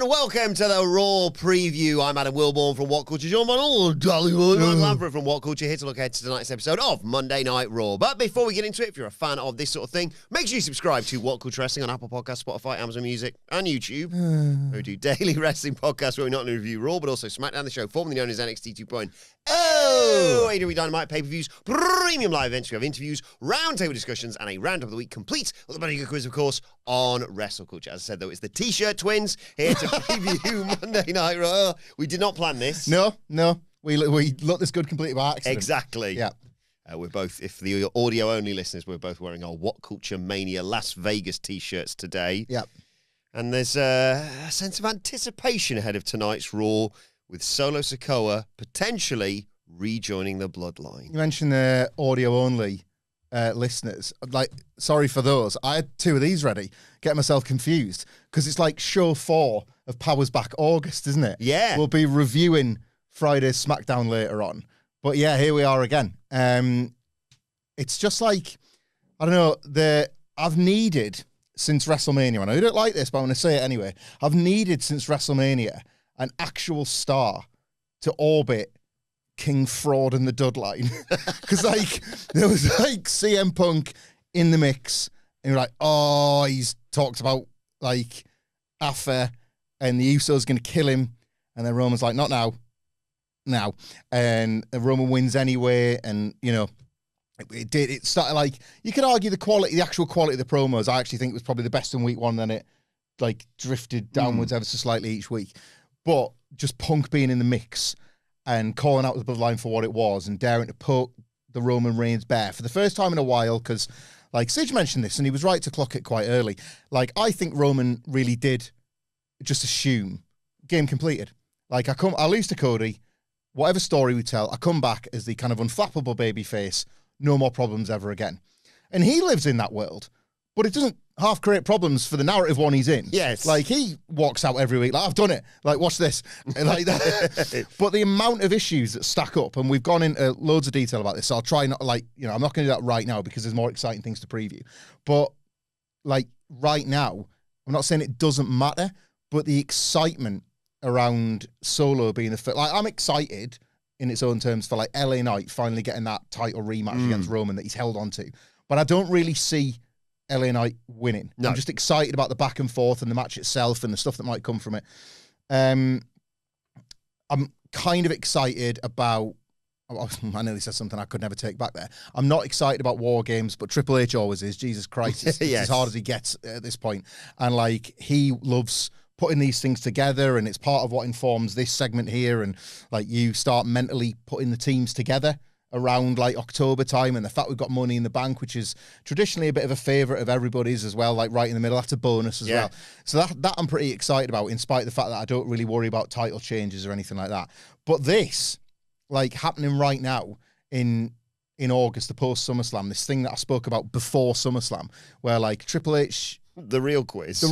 and welcome to the Raw Preview. I'm Adam Wilbourn from WhatCulture. John Dollywood. Michael Hamflett from WhatCulture, here to look ahead to tonight's episode of Monday Night Raw. But before we get into it, if you're a fan of this sort of thing, make sure you subscribe to WhatCulture Wrestling on Apple Podcasts, Spotify, Amazon Music, and YouTube. We do daily wrestling podcasts where we not only review Raw, but also SmackDown, the show formerly known as NXT 2.0. AEW Dynamite pay-per-views, premium live events. We have interviews, roundtable discussions, and a roundup of the week, complete with a bloody good quiz, of course, on WrestleCulture. As I said, though, it's the T-shirt twins here to preview Monday Night Raw. We did not plan this. No. We looked this good completely by accident. Exactly. Yeah. We're both, if the audio-only listeners, we're both wearing our WhatCulture Mania Las Vegas T-shirts today. Yep. And there's a sense of anticipation ahead of tonight's Raw, with Solo Sikoa potentially rejoining the Bloodline. You mentioned the audio-only listeners. Like, sorry for those. I had two of these ready. Get myself confused. Because it's like show 4 of Powers Back August, isn't it? Yeah. We'll be reviewing Friday's SmackDown later on. But yeah, here we are again. It's just like, I don't know, I've needed since WrestleMania, and I don't like this, but I'm going to say it anyway. I've needed since WrestleMania an actual star to orbit King Fraud and the Dudline. Because, like, there was, like, CM Punk in the mix, and you're like, oh, he's talked about, like, Afa, and the Usos going to kill him, and then Roman's like, not now. And Roman wins anyway, and, you know, it started, like, you could argue the actual quality of the promos. I actually think it was probably the best in week 1, then it, like, drifted downwards ever so slightly each week. But just Punk being in the mix and calling out the Bloodline for what it was and daring to poke the Roman Reigns bare for the first time in a while, because, like, Sige mentioned this, and he was right to clock it quite early. Like, I think Roman really did just assume game completed. Like, I lose to Cody, whatever story we tell, I come back as the kind of unflappable babyface, no more problems ever again. And he lives in that world, but it doesn't half create problems for the narrative one he's in. Yes. Like, he walks out every week, like, I've done it. Like, watch this. Like that. But the amount of issues that stack up, and we've gone into loads of detail about this, so I'll try not, like, you know, I'm not going to do that right now because there's more exciting things to preview. But, like, right now, I'm not saying it doesn't matter, but the excitement around Solo being the first, like, I'm excited in its own terms for, like, LA Knight finally getting that title rematch against Roman that he's held on to. But I don't really see LA Knight winning. No. I'm just excited about the back and forth and the match itself and the stuff that might come from it. I'm kind of excited about, I nearly said something I could never take back there. I'm not excited about War Games, but Triple H always is. Jesus Christ, it's yes. as hard as he gets at this point. And, like, he loves putting these things together, and it's part of what informs this segment here. And, like, you start mentally putting the teams together around, like, October time, and the fact we've got Money in the Bank, which is traditionally a bit of a favourite of everybody's as well, like, right in the middle. That's a bonus as well. So that I'm pretty excited about, in spite of the fact that I don't really worry about title changes or anything like that. But this, like, happening right now in August, the post-SummerSlam, this thing that I spoke about before SummerSlam, where, like, Triple H... The real quiz.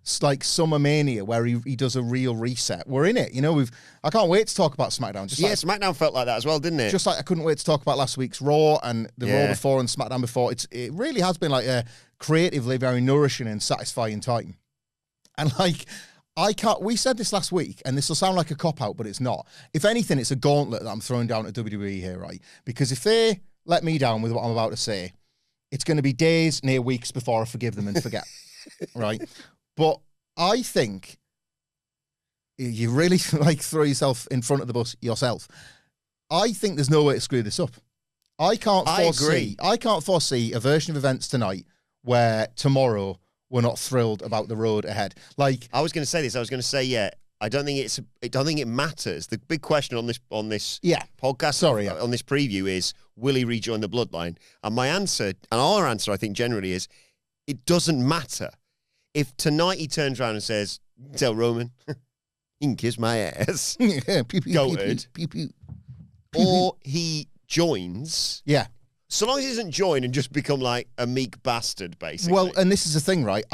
It's like Summer Mania, where he does a real reset. We're in it, you know. I can't wait to talk about SmackDown. SmackDown felt like that as well, didn't it? Just like I couldn't wait to talk about last week's Raw and the Raw before and SmackDown before. It really has been, like, a creatively very nourishing and satisfying time. And, like, we said this last week, and this will sound like a cop-out, but it's not. If anything, it's a gauntlet that I'm throwing down at WWE here, right? Because if they let me down with what I'm about to say, it's going to be days, near weeks before I forgive them and forget, right? But I think you really, like, throw yourself in front of the bus yourself. I think there's no way to screw this up. I can't foresee a version of events tonight where tomorrow we're not thrilled about the road ahead. Like, I was going to say this. I was going to say, I don't think it matters. The big question on this podcast, on this preview is, will he rejoin the Bloodline? And my answer, and our answer, I think, generally is, it doesn't matter. If tonight he turns around and says, tell Roman, you can kiss my ass, goated, or he joins, so long as he doesn't join and just become, like, a meek bastard, basically. Well, and this is the thing, right?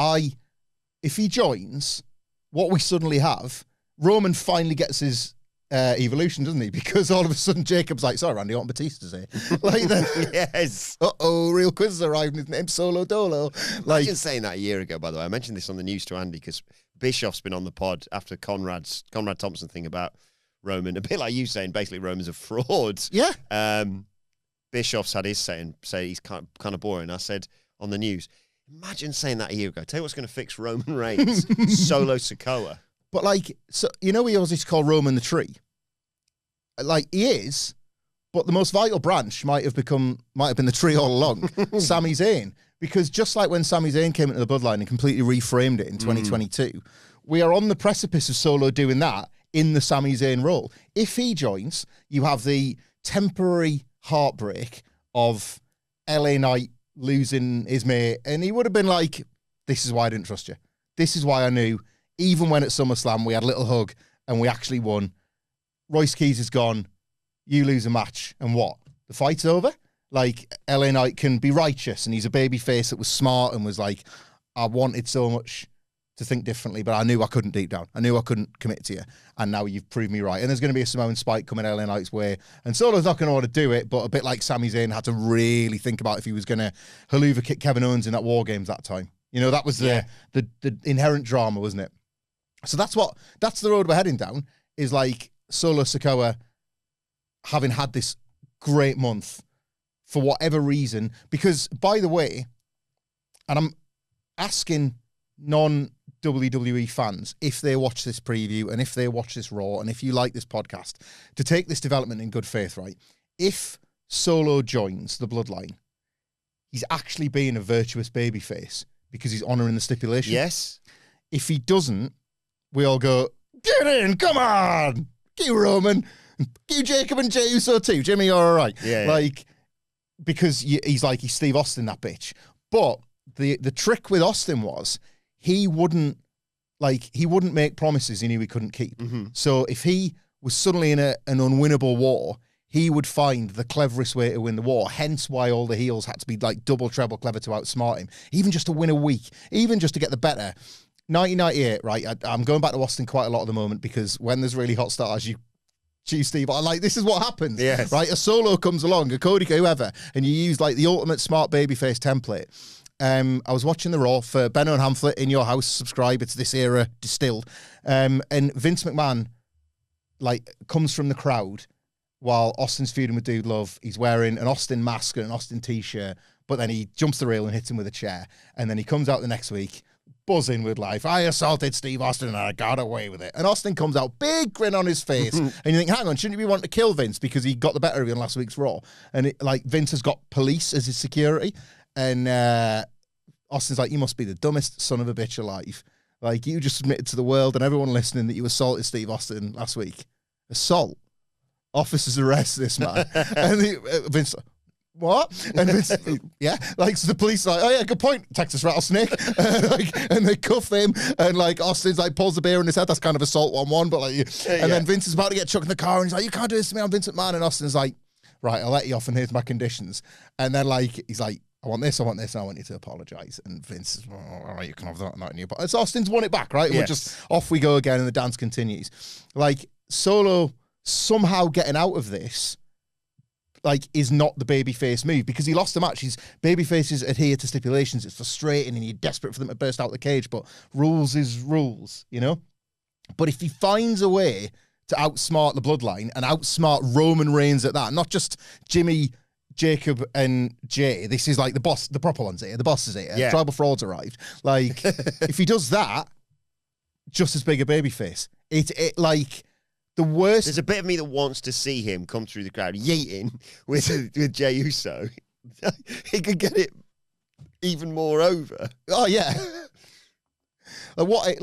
If he joins, what we suddenly have, Roman finally gets his Evolution, doesn't he? Because all of a sudden Jacob's like, sorry, Randy, I want Batista's here. Like, yes. Real quiz has arrived, his name's Solo Dolo. Like, Imagine saying that a year ago, by the way. I mentioned this on the news to Andy because Bischoff's been on the pod after Conrad Thompson thing about Roman, a bit like you saying basically Roman's a fraud. Yeah. Bischoff's had his say he's kind of boring. I said on the news, imagine saying that a year ago. Tell you what's going to fix Roman Reigns, Solo Sikoa. But like, so he always used to call Roman the tree. Like, he is, but the most vital branch might have been the tree all along, Sami Zayn. Because just like when Sami Zayn came into the Bloodline and completely reframed it in 2022, we are on the precipice of Solo doing that in the Sami Zayn role. If he joins, you have the temporary heartbreak of LA Knight losing his mate, and he would have been like, this is why I didn't trust you. This is why I knew, even when at SummerSlam we had a little hug and we actually won, Royce Keys is gone, you lose a match, and what? The fight's over? Like, LA Knight can be righteous, and he's a baby face that was smart and was like, I wanted so much to think differently, but I knew I couldn't deep down. I knew I couldn't commit to you, and now you've proved me right. And there's going to be a Samoan spike coming LA Knight's way, and Solo's not going to want to do it, but a bit like Sami Zayn had to really think about if he was going to haluva kick Kevin Owens in that War Games that time. You know, that was the inherent drama, wasn't it? So that's the road we're heading down, is like Solo Sikoa having had this great month for whatever reason. Because, by the way, and I'm asking non-WWE fans, if they watch this preview and if they watch this Raw and if you like this podcast, to take this development in good faith, right? If Solo joins the Bloodline, he's actually being a virtuous babyface because he's honouring the stipulation. Yes. If he doesn't, we all go, get in, come on! You Roman, you Jacob and Jey Uso too. Jimmy, you're all right. Yeah. Like, because he's Steve Austin, that bitch. But the trick with Austin was he wouldn't make promises he knew he couldn't keep. Mm-hmm. So if he was suddenly in an unwinnable war, he would find the cleverest way to win the war. Hence why all the heels had to be like double, treble clever to outsmart him, even just to win a week, even just to get the better. 1998, right? I'm going back to Austin quite a lot at the moment because when there's really hot stars, you choose Steve. I like, this is what happens, yes. Right? A Solo comes along, a Cody, whoever, and you use like the ultimate smart babyface template. I was watching the Raw for Benno and Hamflett in your house. Subscribe, it's this era distilled. And Vince McMahon like comes from the crowd while Austin's feuding with Dude Love. He's wearing an Austin mask and an Austin t-shirt, but then he jumps the rail and hits him with a chair. And then he comes out the next week buzzing with life. I assaulted Steve Austin and I got away with it. And Austin comes out, big grin on his face. And you think, hang on, shouldn't you be wanting to kill Vince because he got the better of you on last week's Raw? And Vince has got police as his security. And Austin's like, you must be the dumbest son of a bitch alive. Like, you just admitted to the world and everyone listening that you assaulted Steve Austin last week. Assault. Officers arrest this man. And Vince, what? And Vince, yeah, like, so the police are like, oh yeah, good point, Texas rattlesnake. And they cuff him, and like Austin's like pulls the beer in his head. That's kind of assault 1-1, but like, and then Vince is about to get chucked in the car, and he's like, you can't do this to me, I'm Vince McMahon. And Austin's like, right, I'll let you off, and here's my conditions. And then like he's like, I want this, and I want you to apologise. And Vince is, all right, you can have that, not you. But it's Austin's won it back, right? Yes. We're just off we go again, and the dance continues. Like, Solo somehow getting out of this, like, is not the babyface move because he lost the match. His babyfaces adhere to stipulations. It's frustrating and you're desperate for them to burst out the cage, but rules is rules, you know? But if he finds a way to outsmart the Bloodline and outsmart Roman Reigns at that, not just Jimmy, Jacob, and Jay, this is like the boss, the proper ones here, the boss is here, Tribal Fraud's arrived. Like, if he does that, just as big a babyface. It like... The worst. There's a bit of me that wants to see him come through the crowd yeeting with Jey Uso. He could get it even more over. Oh yeah. What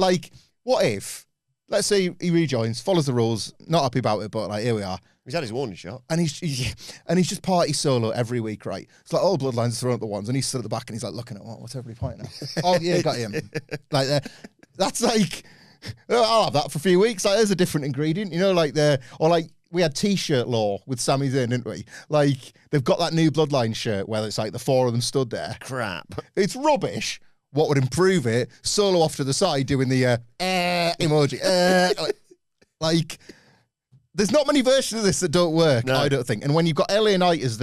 if? Let's say he rejoins, follows the rules, not happy about it, but like here we are. He's had his warning shot, and he's just party Solo every week, right? It's like all Bloodlines throwing up the ones, and he's stood at the back and he's like looking at what's everybody pointing at? Oh yeah, got him. Like that's like. I'll have that for a few weeks. Like, there's a different ingredient, you know, like we had t-shirt law with Sami Zayn, didn't we? Like, they've got that new Bloodline shirt where it's like the four of them stood there. Crap. It's rubbish. What would improve it? Solo off to the side doing the emoji. Like, there's not many versions of this that don't work, I don't think. And when you've got LA Knight as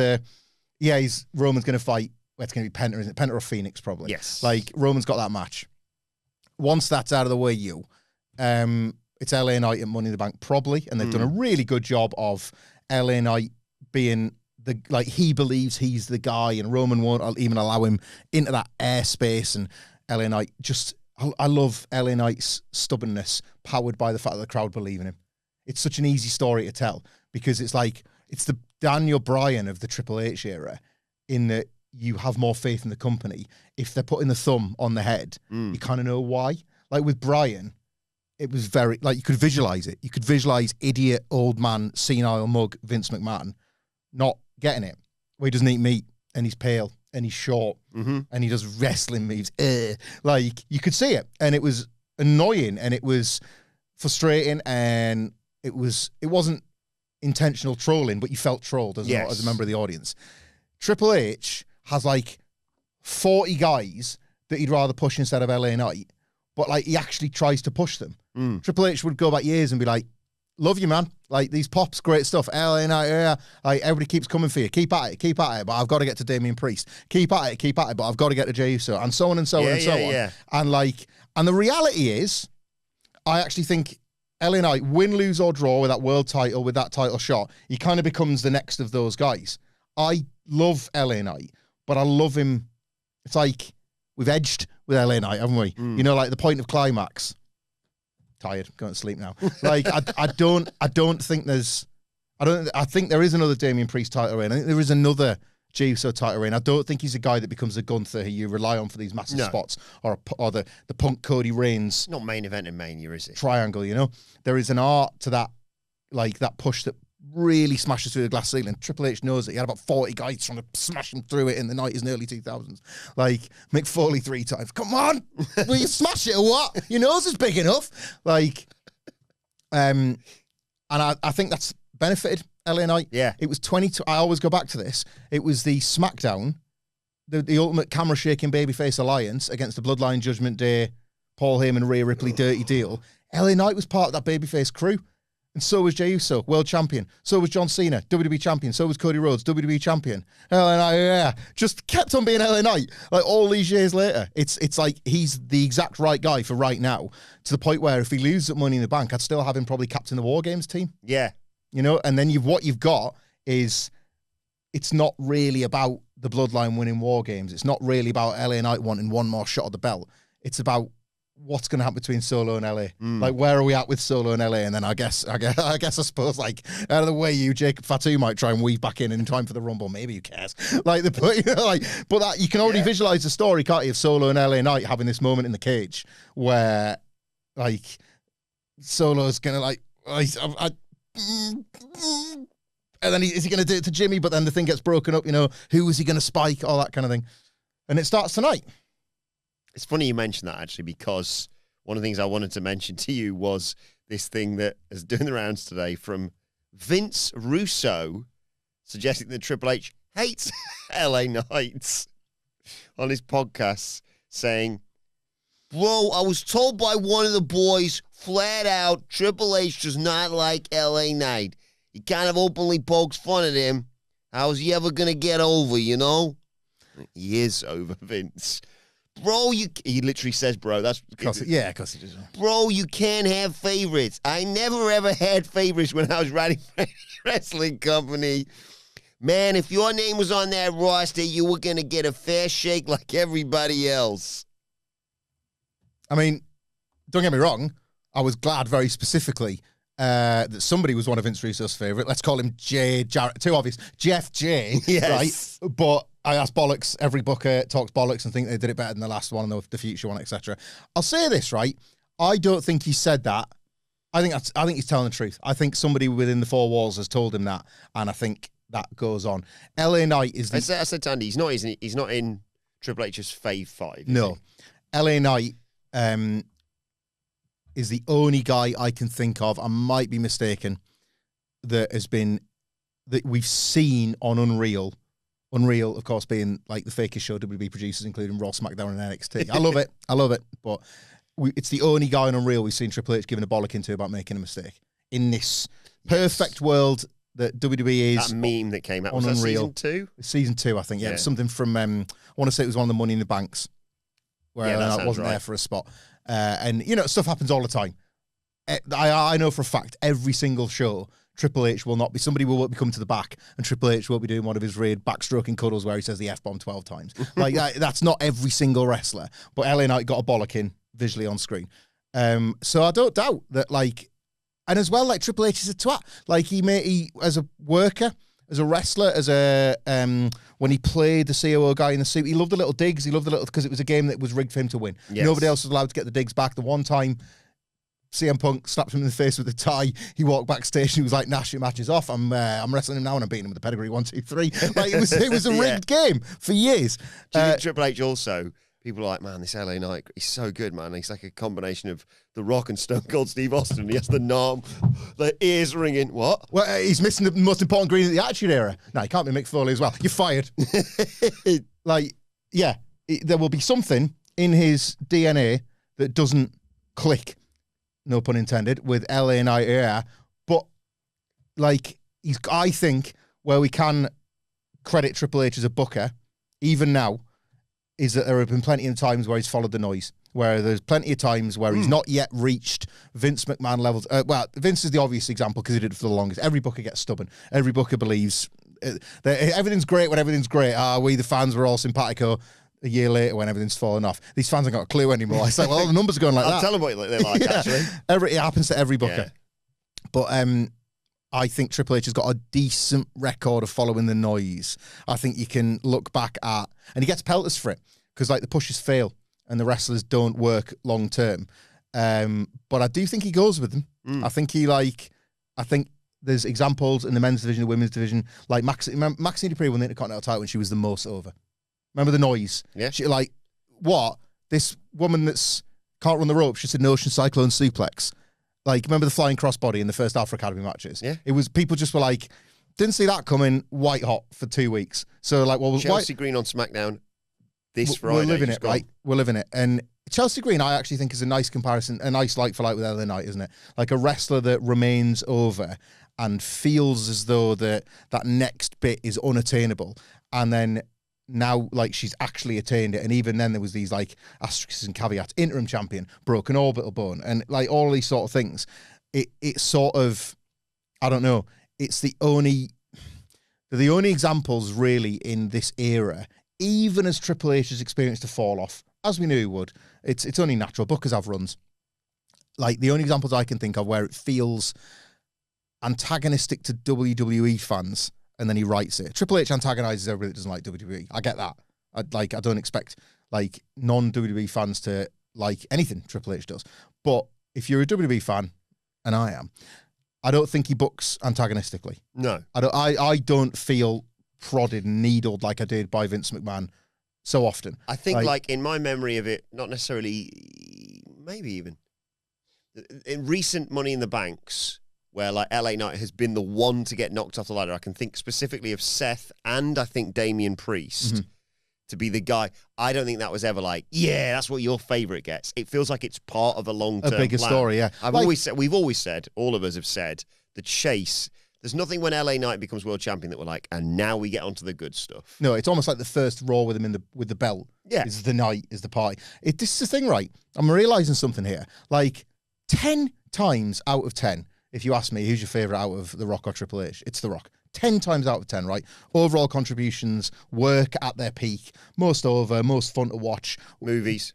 Roman's going to fight, it's going to be Penta, isn't it? Penta or Fenix, probably. Yes. Like, Roman's got that match. Once that's out of the way, it's LA Knight and Money in the Bank, probably. And they've done a really good job of LA Knight being he believes he's the guy, and Roman won't even allow him into that airspace. And LA Knight I love LA Knight's stubbornness, powered by the fact that the crowd believe in him. It's such an easy story to tell, because it's the Daniel Bryan of the Triple H era, in that you have more faith in the company. If they're putting the thumb on the head, you kind of know why. Like with Bryan, it was very, you could visualize it. You could visualize idiot, old man, senile mug Vince McMahon not getting it. Where he doesn't eat meat, and he's pale, and he's short, and he does wrestling moves. You could see it, and it was annoying, and it was frustrating, and it wasn't intentional trolling, but you felt trolled as a member of the audience. Triple H has 40 guys that he'd rather push instead of LA Knight, but he actually tries to push them. Triple H would go back years and be like, love you, man. These pops, great stuff. LA Knight, everybody keeps coming for you. Keep at it, but I've got to get to Damian Priest. Keep at it, but I've got to get to Jey Uso, and so on and so on and so on. Yeah. And the reality is, I actually think LA Knight, win, lose, or draw with that world title, with that title shot, he kind of becomes the next of those guys. I love LA Knight, but I love him. It's we've edged with LA Knight, haven't we? The point of climax. Tired, going to sleep now. I don't think there's. I think there is another Damian Priest title reign. I think there is another Jey Uso title reign. I don't think he's a guy that becomes a Gunther who you rely on for these massive spots, or the Punk Cody Reigns. Not main event in Mania, is it? Triangle, there is an art to that, that push that really smashes through the glass ceiling. Triple H knows it. He had about 40 guys trying to smash him through it in the 90s and early 2000s. Mick Foley 3 times. Come on! Will you smash it or what? Your nose is big enough. And I think that's benefited LA Knight. Yeah. It was 22. I always go back to this. It was the SmackDown, the ultimate camera shaking babyface alliance against the Bloodline, Judgment Day, Paul Heyman, Rhea Ripley dirty deal. LA Knight was part of that babyface crew. And so was Jey Uso, world champion. So was John Cena, WWE champion. So was Cody Rhodes, WWE champion. LA Knight, just kept on being LA Knight. All these years later, it's he's the exact right guy for right now, to the point where if he loses at Money in the Bank, I'd still have him probably captain the War Games team. Yeah. And then what you've got is, it's not really about the Bloodline winning War Games. It's not really about LA Knight wanting one more shot at the belt. It's about what's going to happen between Solo and LA. Where are we at with Solo and LA? And then I suppose out of the way, Jacob Fatu might try and weave back in time for the Rumble. Maybe who cares? But that you can already visualize the story, can't you, of Solo and LA Knight having this moment in the cage where Solo's gonna and then is he going to do it to Jimmy? But then the thing gets broken up. Who is he going to spike? All that kind of thing, and it starts tonight. It's funny you mentioned that, actually, because one of the things I wanted to mention to you was this thing that is doing the rounds today from Vince Russo, suggesting that Triple H hates LA Knights on his podcast, saying, bro, I was told by one of the boys flat out, Triple H does not like LA Knight. He kind of openly pokes fun at him. How is he ever going to get over, He is over, Vince. Bro, he literally says, bro. That's of course he does. Bro, you can't have favorites. I never ever had favorites when I was writing for a wrestling company. Man, if your name was on that roster, you were going to get a fair shake like everybody else. I mean, don't get me wrong. I was glad very specifically that somebody was one of Vince Russo's favorite. Let's call him Jarrett. Too obvious. Jeff J. Yes. Right? But I asked bollocks. Every booker talks bollocks and think they did it better than the last one and the future one, etc. I'll say this, right? I don't think he said that. I think he's telling the truth. I think somebody within the four walls has told him that, and I think that goes on. LA Knight is the... I said to Andy, he's not in Triple H's Fave 5. No. LA Knight is the only guy I can think of, I might be mistaken, that we've seen on Unreal. Unreal, of course, being the fakest show WB producers, including Raw, SmackDown, and NXT. I love it. But it's the only guy on Unreal we've seen Triple H giving a bollock into about making a mistake. in this perfect world that WWE is. That meme that came out, was that season 2? Season 2, I think, yeah. It was something from, I want to say it was one of the Money in the Banks, where I wasn't there for a spot. And, you know, stuff happens all the time. I know for a fact, every single show, Triple H will not be, somebody will be coming to the back, and Triple H will be doing one of his weird backstroking cuddles where he says the F-bomb 12 times. Like, that's not every single wrestler, but LA Knight got a bollocking visually on screen. So I don't doubt that, like, and as well, like, Triple H is a twat. Like, he as a worker, as a wrestler, as a, when he played the COO guy in the suit, he loved the little digs, because it was a game that was rigged for him to win. Yes. Nobody else was allowed to get the digs back. The one time CM Punk slapped him in the face with a tie, he walked backstage and he was like, "Nash, your match is off. I'm wrestling him now and I'm beating him with the pedigree 1, 2, 3." Like, it was a rigged game for years. Do you think Triple H also, people are like, man, this LA Knight, he's so good, man. He's like a combination of The Rock and Stone Cold Steve Austin. He has the ears ringing. What? Well, he's missing the most important ingredient of the Attitude Era. No, he can't be Mick Foley as well. You're fired. Like, yeah, there will be something in his DNA that doesn't click, no pun intended, with LA Knight era. But, like, I think where we can credit Triple H as a booker, even now, is that there have been plenty of times where he's followed the noise, where there's plenty of times where he's not yet reached Vince McMahon levels. Well, Vince is the obvious example because he did it for the longest. Every booker gets stubborn. Every booker believes everything's great when everything's great. We, the fans, were all simpatico. A year later, when everything's fallen off, these fans haven't got a clue anymore. I say, well, the numbers are going like that. I'll tell them what they're like, actually. It happens to every booker. Yeah. But I think Triple H has got a decent record of following the noise. I think you can look back at, and he gets pelters for it, because, like, the pushes fail and the wrestlers don't work long term. But I do think he goes with them. I think there's examples in the men's division, the women's division, like Maxine Dupree won the Intercontinental title when she was the most over. Remember the noise? Yeah. She, like, what? This woman that's can't run the ropes, she said an ocean cyclone suplex. Like, remember the flying crossbody in the first Alpha Academy matches? Yeah. It was, people just were like, didn't see that coming, white hot for 2 weeks. So, like, well, Chelsea Green on SmackDown this Friday. We're living it, right? We're living it. And Chelsea Green, I actually think, is a nice comparison, a nice like for like with LA Knight, isn't it? Like a wrestler that remains over and feels as though that next bit is unattainable. And then now, like, she's actually attained it. And even then there was these, like, asterisks and caveats. Interim champion, broken orbital bone, and, like, all these sort of things. It sort of, I don't know, it's the only examples really in this era, even as Triple H has experienced a fall off, as we knew he would. It's only natural. Bookers have runs. Like, the only examples I can think of where it feels antagonistic to WWE fans, and then he writes it. Triple H antagonizes everybody that doesn't like WWE. I get that. I don't expect, like, non-WWE fans to like anything Triple H does. But if you're a WWE fan, and I am, I don't think he books antagonistically. No. I don't feel prodded and needled like I did by Vince McMahon so often. I think, like, in my memory of it, not necessarily, maybe even, in recent Money in the Banks, where, like, LA Knight has been the one to get knocked off the ladder. I can think specifically of Seth and I think Damian Priest to be the guy. I don't think that was ever like, yeah, that's what your favorite gets. It feels like it's part of a long-term plan. A bigger story, yeah. We've always said, all of us have said, the chase, there's nothing when LA Knight becomes world champion that we're like, and now we get onto the good stuff. No, it's almost like the first Raw with him with the belt. Yeah. Is the night, is the party. This is the thing, right? I'm realizing something here. Like, 10 times out of 10, if you ask me, who's your favorite out of The Rock or Triple H? It's The Rock. 10 times out of 10, right? Overall contributions, work at their peak, most over, most fun to watch. Movies.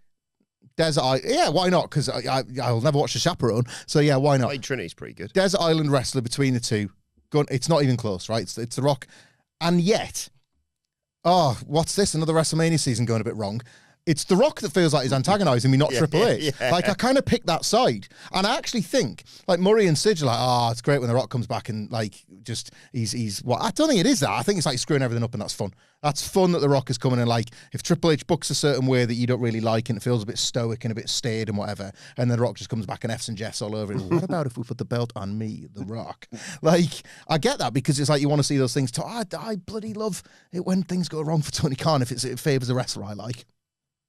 Desert Island, yeah, why not? Because I'll never watch The Chaperone, so yeah, why not? Trinity's pretty good. Desert Island wrestler between the two. It's not even close, right? It's The Rock. And yet, what's this? Another WrestleMania season going a bit wrong. It's The Rock that feels like he's antagonising me, not Triple H. Yeah. Like, I kind of picked that side. And I actually think, like, Murray and Sidge are like, it's great when The Rock comes back and, like, just, he's what? I don't think it is that. I think it's like screwing everything up, and that's fun. That's fun that The Rock is coming in, like, if Triple H books a certain way that you don't really like and it feels a bit stoic and a bit staid and whatever, and then The Rock just comes back and F's and Jeffs all over it. What about if we put the belt on me, The Rock? Like, I get that, because it's like you want to see those things. I bloody love it when things go wrong for Tony Khan if it favours a wrestler I like.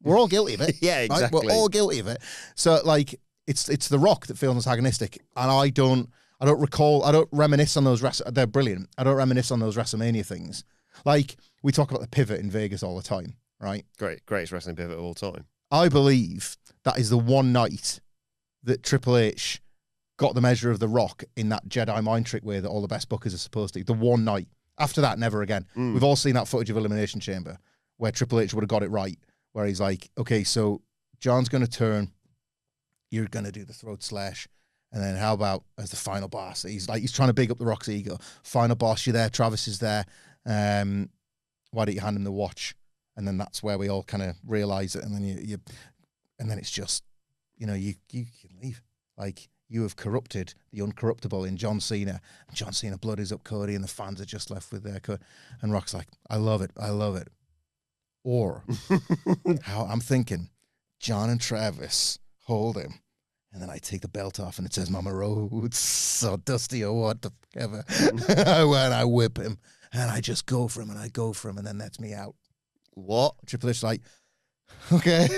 We're all guilty of it. Yeah, exactly. Right? We're all guilty of it. So, like, it's The Rock that feels antagonistic, and I don't I don't reminisce on those, they're brilliant. I don't reminisce on those WrestleMania things. Like, we talk about the pivot in Vegas all the time, right? Greatest wrestling pivot of all time. I believe that is the one night that Triple H got the measure of The Rock in that Jedi mind trick way that all the best bookers are supposed to. The one night. After that, never again. We've all seen that footage of Elimination Chamber where Triple H would have got it right, where he's like, okay, so John's going to turn, you're going to do the throat slash, and then how about as the final boss? He's trying to big up The Rock's ego. Final boss, you're there, Travis is there. Why don't you hand him the watch? And then that's where we all kind of realize it, and then and then it's just, you can leave. Like, you have corrupted the uncorruptible in John Cena. And John Cena blood is up Cody, and the fans are just left with their cut. And Rock's like, I love it. Or how I'm thinking, John and Travis hold him, and then I take the belt off, and it says Mama Rhodes, so dusty or what the ever. When I whip him, and I just go for him, and and then that's me out. What? Triple H's like, okay.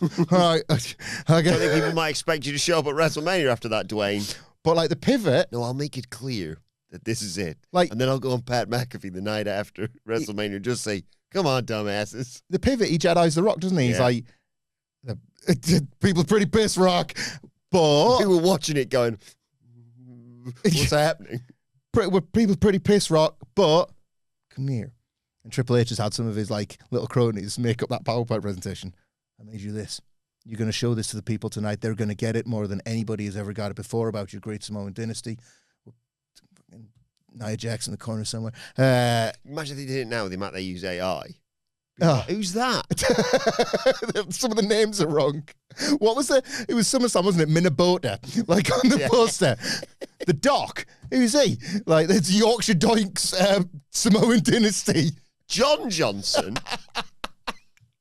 All right. Okay. I think people might expect you to show up at WrestleMania after that, Dwayne. But like the pivot. No, I'll make it clear that this is it. Like, and then I'll go on Pat McAfee the night after WrestleMania and just say, come on, dumbasses. The pivot, he Jedi's The Rock, doesn't he? He's like, people are pretty pissed, Rock. But people watching it going, what's happening? People pretty pissed, Rock, but come here. And Triple H has had some of his like little cronies make up that PowerPoint presentation. I made you this. You're going to show this to the people tonight. They're going to get it more than anybody has ever got it before about your great Samoan dynasty. Nia Jax in the corner somewhere. Imagine if they did it now with the amount they use AI. Oh. Who's that? Some of the names are wrong. What was it? It was SummerSlam, wasn't it? Minnesota, like on the poster. The Doc. Who's he? Like, it's Yorkshire Doinks Samoan dynasty. John Johnson.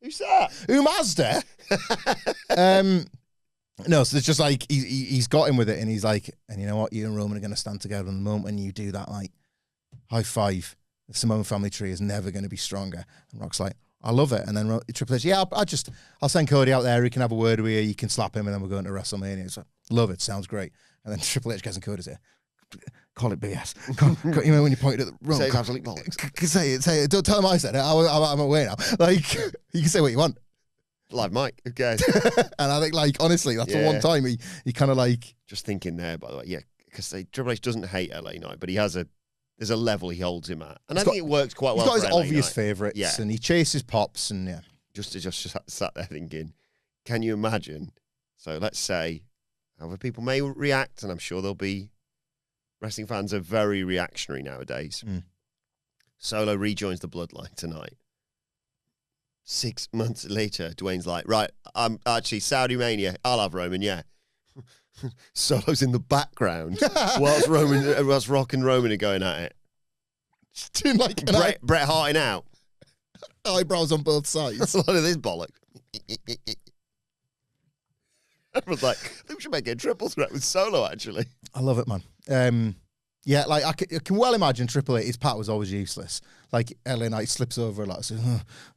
Who's that? Mazda. No, so it's just like he's got him with it, and he's like, and you know what? You and Roman are going to stand together in the moment when you do that, like, high five. The Samoan family tree is never going to be stronger. And Rock's like, I love it. And then Triple H, I'll send Cody out there. He can have a word with you. You can slap him, and then we're going to WrestleMania. It's like, love it. Sounds great. And then Triple H gets in Cody's ear. Call it BS. You know when you pointed at the wrong. Say it's absolute bollocks. Say it. Don't tell him I said it. I'm away now. Like, you can say what you want. Live Mike, who cares? And I think, like, honestly, that's the one time he kind of like. Just thinking there, by the way, because Triple H doesn't hate LA Knight, but there's a level he holds him at, and I think it works quite well. He's got his LA obvious Knight. favourites, and he chases pops, and just sat there thinking, can you imagine? So let's say, other people may react, and I'm sure there'll be. Wrestling fans are very reactionary nowadays. Solo rejoins the Bloodline tonight. 6 months later, Dwayne's like, right, I'm actually Saudi Mania. I'll have Roman, yeah. Solo's in the background whilst Rock and Roman are going at it. Doing like Bret Harting out. Eyebrows on both sides. That's a lot of this bollock. Everyone's like, I think we should make a triple threat with Solo, actually. I love it, man. Yeah, like I can well imagine Triple H. His Pat was always useless. Like LA Knight slips over, like says,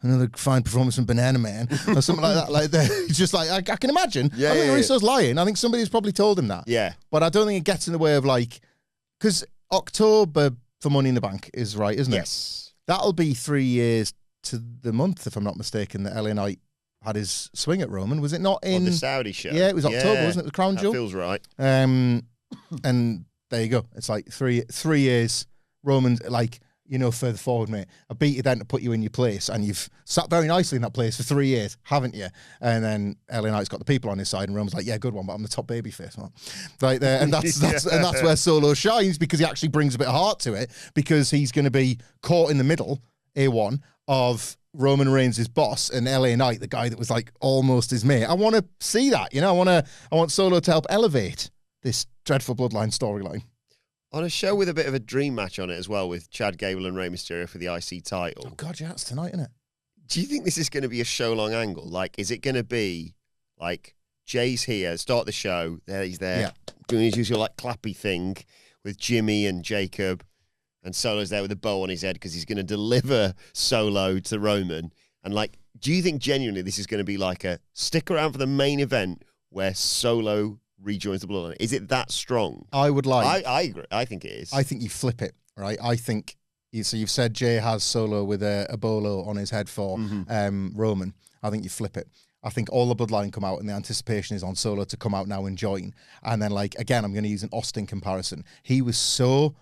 another fine performance from Banana Man or something like that. Like it's just like I can imagine. I think Russo's lying. I think somebody's probably told him that. Yeah, but I don't think it gets in the way of like because October for Money in the Bank is right, isn't it? Yes, that'll be 3 years to the month, if I'm not mistaken. That LA Knight had his swing at Roman. Was it not in the Saudi show? Yeah, it was October, wasn't it? The Crown Jewel. That feels right. And there you go. It's like three years. Roman, like, further forward, mate. I beat you then to put you in your place, and you've sat very nicely in that place for 3 years, haven't you? And then LA Knight's got the people on his side, and Roman's like, yeah, good one, but I'm the top babyface, man. Right there, and that's and that's where Solo shines, because he actually brings a bit of heart to it, because he's going to be caught in the middle, A1, of Roman Reigns' his boss, and LA Knight, the guy that was like almost his mate. I want to see that, I want Solo to help elevate this dreadful Bloodline storyline. On a show with a bit of a dream match on it as well, with Chad Gable and Rey Mysterio for the IC title. Oh, God, yeah, it's tonight, isn't it? Do you think this is going to be a show-long angle? Like, is it going to be, like, Jay's here, start the show, there he's there, doing his usual, like, clappy thing with Jimmy and Jacob, and Solo's there with a bow on his head because he's going to deliver Solo to Roman. And, like, do you think genuinely this is going to be like a stick around for the main event where Solo rejoins the Bloodline? Is it that strong? I would like. I agree. I think it is. I think you flip it, right? I think so. You've said Jay has Solo with a bolo on his head for Roman. I think you flip it. I think all the Bloodline come out and the anticipation is on Solo to come out now and join. And then, like, again, I'm going to use an Austin comparison. He was so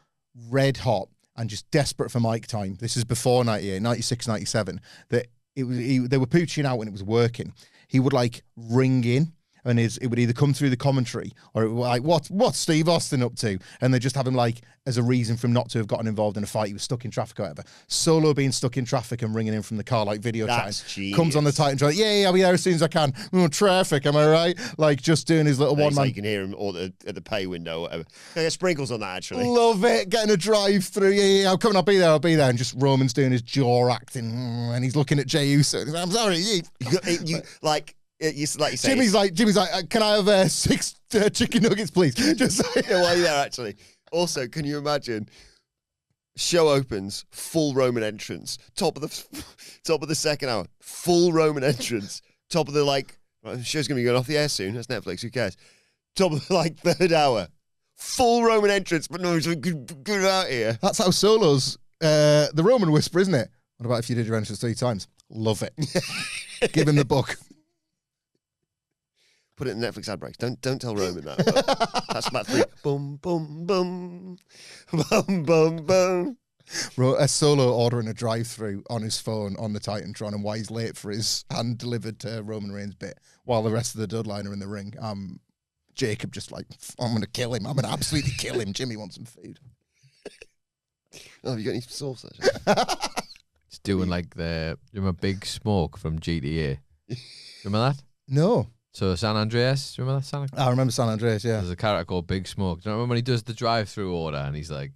red hot and just desperate for mic time. This is before 98, 96, 97, that they were pooching out when it was working. He would, like, ring in. And it would either come through the commentary or it would like, what's Steve Austin up to? And they just have him like as a reason for him not to have gotten involved in a fight. He was stuck in traffic or whatever. Solo being stuck in traffic and ringing in from the car like video chatting. Comes on the Titan like, yeah, I'll be there as soon as I can. Traffic, am I right? Like just doing his little one man. You can hear him at the pay window or whatever. Yeah, sprinkles on that actually. Love it. Getting a drive through. Yeah, I'm coming. I'll be there. And just Roman's doing his jaw acting and he's looking at Jey Uso. I'm sorry. You like you say, Jimmy's like, can I have 6 chicken nuggets, please? Just while you're there, actually. Also, can you imagine? Show opens, full Roman entrance. Top of the second hour, full Roman entrance. Top of the the show's gonna be going off the air soon. That's Netflix. Who cares? Top of the third hour, full Roman entrance. But no, get out here. That's how Solo's the Roman whisper, isn't it? What about if you did your entrance 3 times? Love it. Give him the book. Put it in Netflix ad breaks. Don't tell Roman that. That's about 3. Boom, boom, boom. Boom, boom, boom. A Solo ordering a drive-through on his phone on the Titantron and why he's late for his hand-delivered Roman Reigns bit while the rest of the Bloodline are in the ring. Jacob just like, I'm going to kill him. I'm going to absolutely kill him. Jimmy wants some food. Oh, have you got any sauce? It's doing like Big Smoke from GTA. Remember that? No. So San Andreas, do you remember that? I remember San Andreas, yeah. There's a character called Big Smoke. Do you remember when he does the drive-through order and he's like,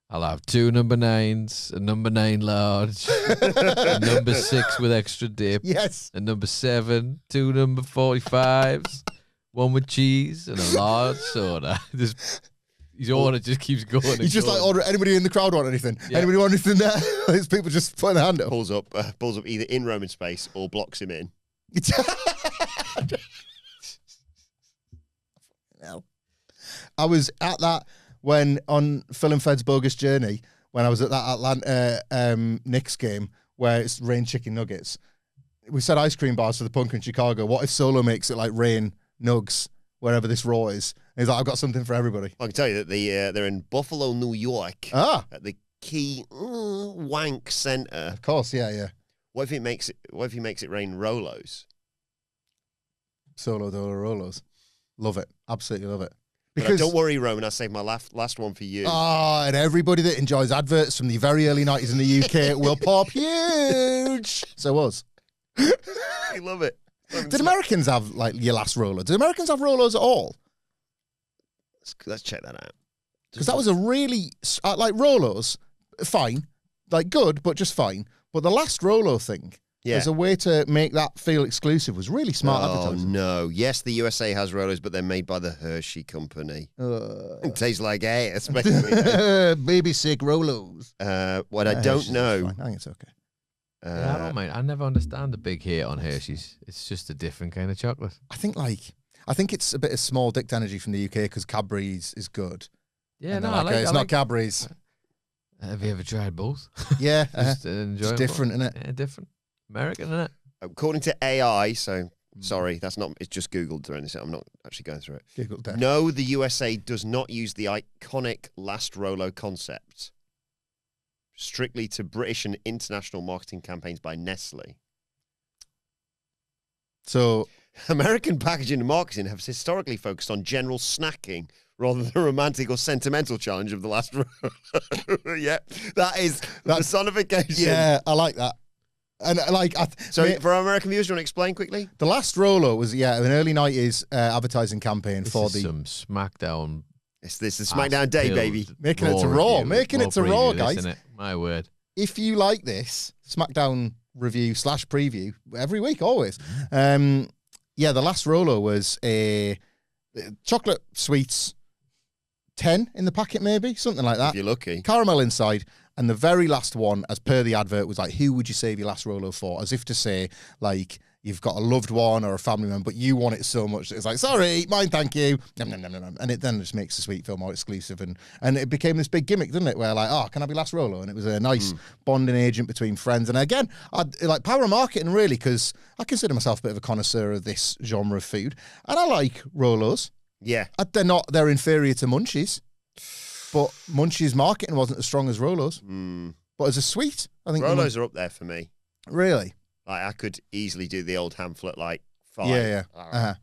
I'll have 2 number 9s, a number 9 large, a number 6 with extra dip, yes, a number 7, 2 number 45s, 1 with cheese, and a large soda. His order just keeps going. He's just like, order. Anybody in the crowd want anything? Yeah. Anybody want anything there? These people just putting their hand up. Pulls up either in Roman space or blocks him in. I was at that when on Phil and Fed's Bogus Journey, when I was at that Atlanta Knicks game where it's rain chicken nuggets. We said ice cream bars for the Punk in Chicago. What if Solo makes it like rain nugs wherever this Raw is? And he's like, I've got something for everybody. I can tell you that they're in Buffalo, New York. At the Key Wank Center. Of course, yeah. What if he makes it rain Rolos? Solo Dolo Rolos. Love it. Absolutely love it. Because don't worry, Roman, I saved my last one for you. And everybody that enjoys adverts from the very early 90s in the UK will pop huge. So was. I love it. Did Americans have like your last Rolo? Did Americans have Rolos at all? Let's check that out. Because that was a really like Rolos, fine, like good, but just fine. But the last Rolo thing, as a way to make that feel exclusive, was really smart advertising. Oh no! Yes, the USA has Rolos, but they're made by the Hershey Company. It tastes like ass, baby sick Rolos. What I don't know. I think it's okay. I don't mind. I never understand the big hate on Hershey's. It's just a different kind of chocolate. I think it's a bit of small dick energy from the UK because Cadbury's is good. Yeah, no, it's not Cadbury's. Have you ever tried both? Yeah, it's different, isn't it? Yeah, different. American, isn't it? According to AI, so sorry, that's not. It's just Googled during this. I'm not actually going through it. Googled that. No, the USA does not use the iconic last Rolo concept. Strictly to British and international marketing campaigns by Nestle. So, American packaging and marketing have historically focused on general snacking rather than the romantic or sentimental challenge of the last Rolo. Yeah, that is the personification. Yeah, I like that. And like, for our American viewers, do you want to explain quickly? The last Rolo was an early 90s advertising campaign this for is some SmackDown. This is SmackDown Day, baby. Making it to Raw. Making it to Raw, guys. My word. If you like this, SmackDown review / preview every week, always. The last Rolo was a chocolate sweets, 10 in the packet, maybe something like that. If you're lucky. Caramel inside, and the very last one, as per the advert, was like, "Who would you save your last Rolo for?" As if to say, like, you've got a loved one or a family member, but you want it so much that it's like, sorry, mine, thank you. Nom, nom, nom, nom, nom. And it then just makes the sweet feel more exclusive. And it became this big gimmick, didn't it? Where like, oh, can I be last Rolo? And it was a nice bonding agent between friends. And again, I'd like power of marketing really, because I consider myself a bit of a connoisseur of this genre of food. And I like Rolos. Yeah. They're inferior to Munchies. But Munchies marketing wasn't as strong as Rolos. But as a sweet, I think Rolos are up there for me. Really? Like, I could easily do the old Hamflett, like, 5. Yeah.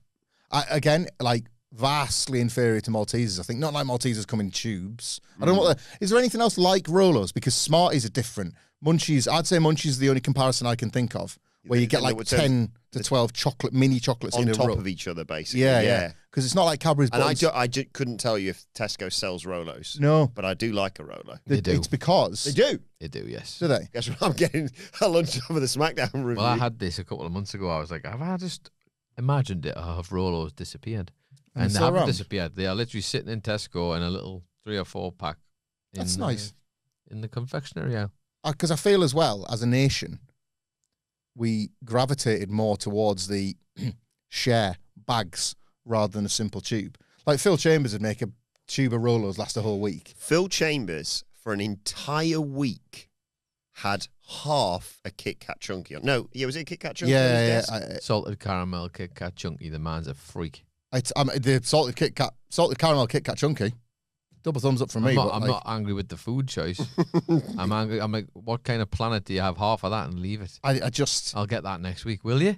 Again, like, vastly inferior to Maltesers, I think. Not like Maltesers come in tubes. I don't know what is there anything else like Rolos? Because Smarties are different. Munchies, I'd say Munchies is the only comparison I can think of, where you get like 10 to 12 mini chocolates on in a top row. of each other, basically. Yeah. Because it's not like Cadbury's. And I couldn't tell you if Tesco sells Rolos. No. But I do like a Rolo. They do. It's because... They do? They do, yes. Do they? Guess what I'm getting at lunch over the SmackDown review. Well, I had this a couple of months ago. I was like, have I just imagined it? Or have Rolos disappeared? And they haven't disappeared. They are literally sitting in Tesco in a little 3 or 4 pack. That's nice. In the confectionary aisle. Because I feel as well, as a nation, we gravitated more towards the share bags rather than a simple tube. Like Phil Chambers would make a tube of Rolos last a whole week. Phil Chambers, for an entire week, had half a Kit Kat Chunky on. No, was it a Kit Kat Chunky? Yeah. Salted caramel Kit Kat Chunky. The man's a freak. The salted caramel Kit Kat Chunky. Double thumbs up from me. I'm not angry with the food choice. I'm angry. I'm like, what kind of planet do you have half of that and leave it? I'll get that next week, will you?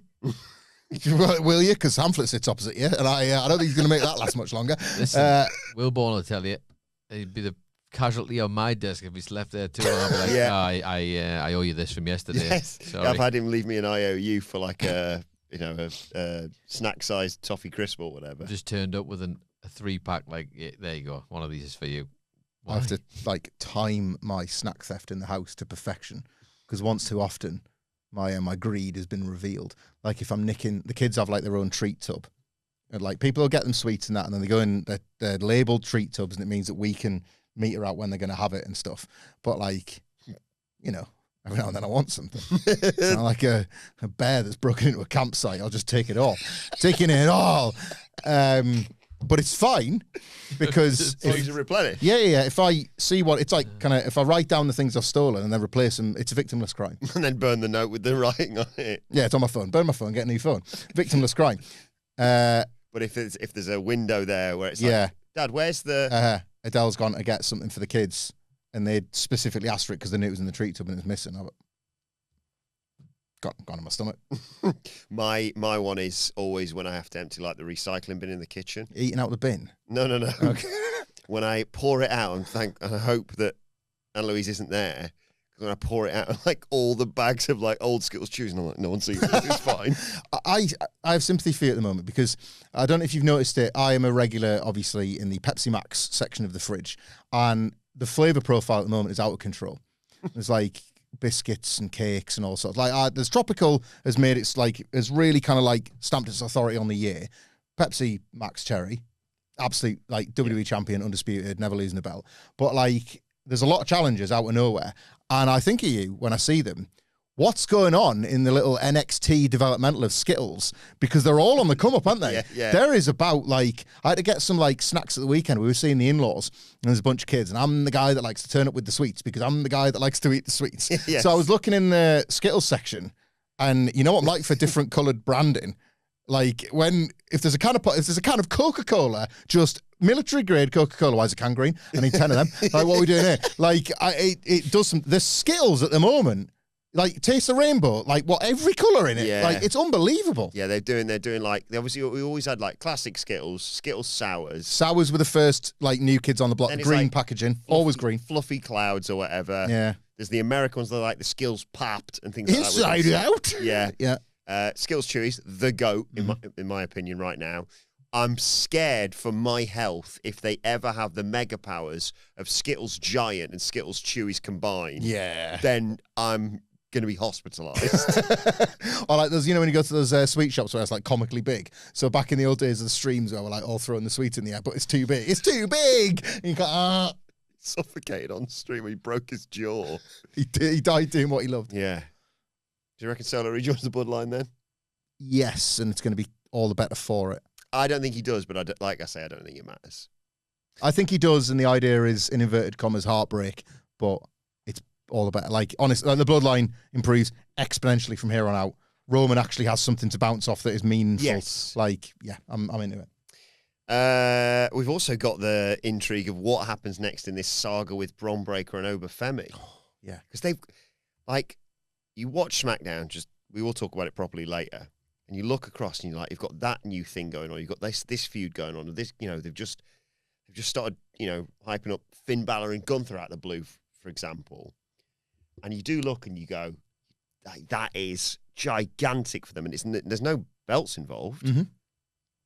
Will you? Because Hamflett sits opposite you, and I don't think he's going to make that last much longer. Listen, Wilbourn will tell you, he'd be the casualty on my desk if he's left there too. And I'll be like, I owe you this from yesterday. Yes, sorry. I've had him leave me an IOU for like a snack-sized toffee crisp or whatever. Just turned up with a 3-pack. Like, there you go. One of these is for you. Why? I have to like time my snack theft in the house to perfection, because once too often my greed has been revealed. Like if I'm nicking, the kids have like their own treat tub, and like people will get them sweets and that, and then they go in, they're labeled treat tubs, and it means that we can meter out when they're going to have it and stuff. But like, you know, every now and then I want something. It's not like a bear that's broken into a campsite. I'll just take it all, taking it all. But it's fine because if you replenish. Yeah. If I see what it's like, if I write down the things I've stolen and then replace them, it's a victimless crime. And then burn the note with the writing on it. Yeah, it's on my phone. Burn my phone. Get a new phone. Victimless crime. But if there's a window there where it's like, Dad, where's the? Adele's gone to get something for the kids, and they specifically asked for it because they knew it was in the treat tub and it was missing. I've gone in my stomach. My one is always when I have to empty like the recycling bin in the kitchen. Eating out the bin? No. Okay. When I pour it out and I hope that Anne-Louise isn't there. Because when I pour it out, like all the bags of like old Skittles chews, and I'm like, no one sees it. It's fine. I have sympathy for you at the moment because I don't know if you've noticed it. I am a regular, obviously, in the Pepsi Max section of the fridge, and the flavour profile at the moment is out of control. There's like biscuits and cakes and all sorts. Like there's Tropical has made its like has really kind of like stamped its authority on the year. Pepsi Max Cherry, absolute like WWE champion, undisputed, never losing a belt. But like there's a lot of challenges out of nowhere, and I think of you when I see them. What's going on in the little NXT developmental of Skittles? Because they're all on the come up, aren't they? Yeah. There is about like I had to get some like snacks at the weekend. We were seeing the in-laws, and there's a bunch of kids, and I'm the guy that likes to turn up with the sweets because I'm the guy that likes to eat the sweets. Yes. So I was looking in the Skittles section, and you know what I'm like for different coloured branding. Like if there's a can of Coca-Cola, just military grade Coca-Cola. Why is it can green? I need 10 of them. Like what are we doing here? Like it does some. The Skittles at the moment. Like taste the rainbow, like what every colour in it, like it's unbelievable. Yeah, they're doing like we always had like classic Skittles sours. Sours were the first like new kids on the block. Green like packaging, always green, fluffy clouds or whatever. Yeah, there's the American ones that are like the Skittles Papped and things like that. Inside out. Yeah. Skittles Chewies, the GOAT in my opinion right now. I'm scared for my health if they ever have the mega powers of Skittles Giant and Skittles Chewies combined. Yeah, then I'm going to be hospitalised. Or like those, you know, when you go to those sweet shops where it's like comically big. So back in the old days of the streams where we're like all throwing the sweets in the air, but it's too big. It's too big. And you go, suffocated on stream. He broke his jaw. He died doing what he loved. Yeah. Do you reckon Solo rejoins the Bloodline then? yes, and it's going to be all the better for it. I don't think he does, but like I say, I don't think it matters. I think he does, and the idea is, in inverted commas, heartbreak, but it's all the better. Like, honestly, like the bloodline improves exponentially from here on out. Roman actually has something to bounce off that is meaningful. Yes. Like, yeah, I'm into it. We've also got the intrigue of what happens next in this saga with Bron Breakker and Oba Femi. Yeah. Because they've, like, you watch SmackDown, we will talk about it properly later, and you look across and you're like, you've got that new thing going on, you've got this feud going on, this, they've just started, hyping up Finn Balor and Gunther out of the blue, for example. And you do look and you go, that is gigantic for them, and there's no belts involved. Mm-hmm.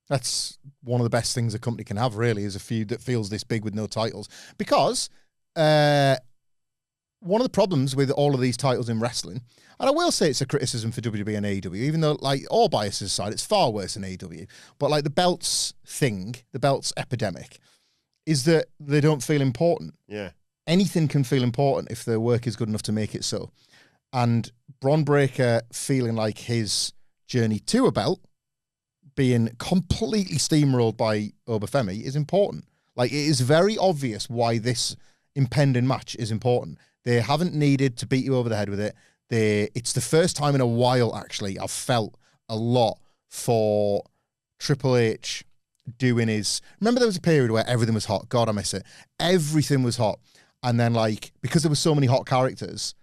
That's one of the best things a company can have, really, is a feud that feels this big with no titles. Because one of the problems with all of these titles in wrestling, and I will say it's a criticism for WWE and AEW, even though, like, all biases aside, it's far worse than AEW. But, like, the belts thing, the belts epidemic, is that they don't feel important. Yeah. Anything can feel important if their work is good enough to make it so. And Bron Breakker feeling like his journey to a belt being completely steamrolled by Oba Femi is important. Like, it is very obvious why this impending match is important. They haven't needed to beat you over the head with it. It's the first time in a while, actually, I've felt a lot for Triple H doing his... Remember there was a period where everything was hot? God, I miss it. Everything was hot. And then, like, because there were so many hot characters,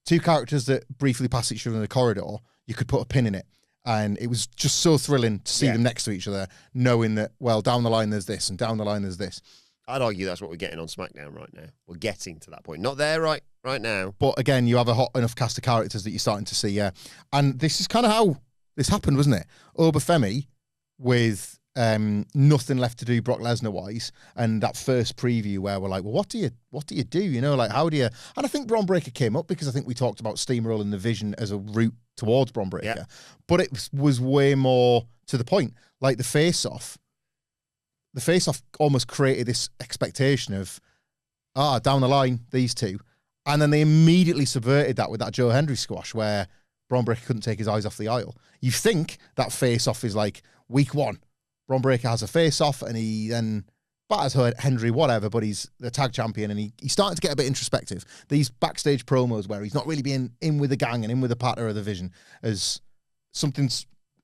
two characters that briefly pass each other in the corridor, you could put a pin in it. And it was just so thrilling to see them next to each other, knowing that, well, down the line there's this, and down the line there's this. I'd argue that's what we're getting on SmackDown right now. We're getting to that point. Not there right now. But again, you have a hot enough cast of characters that you're starting to see, yeah. And this is kind of how this happened, wasn't it? Oba Femi with nothing left to do Brock Lesnar-wise, and that first preview where we're like, well, what do you do? Like, how do you... And I think Bron Breakker came up because I think we talked about steamrolling the Vision as a route towards Bron Breakker. Yeah. But it was way more to the point. Like, the face-off almost created this expectation of, down the line, these two. And then they immediately subverted that with that Joe Hendry squash where Bron Breakker couldn't take his eyes off the aisle. You think that face-off is like week one. Bron Breakker has a face-off and he then batters Hendry, whatever, but he's the tag champion and he's starting to get a bit introspective. These backstage promos where he's not really being in with the gang and in with the partner of the Vision, as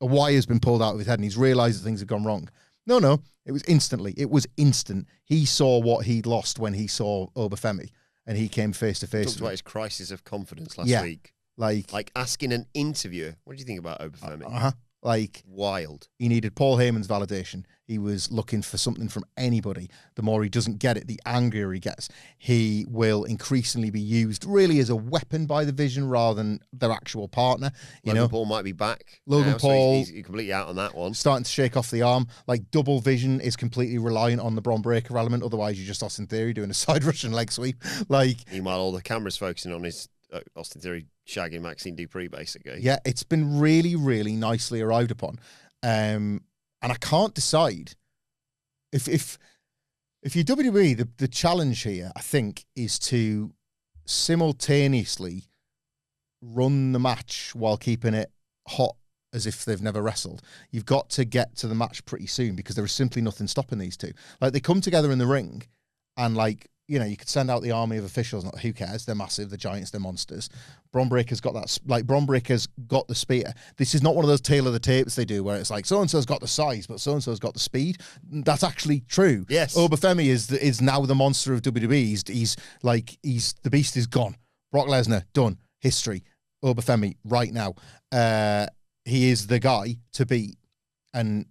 a wire's been pulled out of his head and he's realised that things have gone wrong. No, it was instantly. It was instant. He saw what he'd lost when he saw Oba Femi and he came face to face. Talked about his crisis of confidence last week. Like asking an interviewer, what do you think about Oba Femi? Like, wild. He needed Paul Heyman's validation. He was looking for something from anybody. The more he doesn't get it, the angrier he gets. He will increasingly be used really as a weapon by the Vision rather than their actual partner. Logan Paul might be back. Logan Paul. So he's completely out on that one. Starting to shake off the arm. Like, double Vision is completely reliant on the Bron Breakker element. Otherwise, you're just Austin Theory doing a side Russian leg sweep. Like, meanwhile, all the cameras focusing on his Austin Theory shagging Maxine Dupree, basically. Yeah, it's been really, really nicely arrived upon. And I can't decide if you're WWE, the challenge here, I think, is to simultaneously run the match while keeping it hot as if they've never wrestled. You've got to get to the match pretty soon because there is simply nothing stopping these two. Like, they come together in the ring and, like, you could send out the army of officials. Not who cares? They're massive. They're giants. They're monsters. Bron Breakker's got that. Like, Bron Breakker's got the spear. This is not one of those tail of the tapes they do where it's like so and so's got the size, but so and so's got the speed. That's actually true. Yes. Oba Femi is now the monster of WWE. He's the beast is gone. Brock Lesnar done. History. Oba Femi right now. He is the guy to beat, and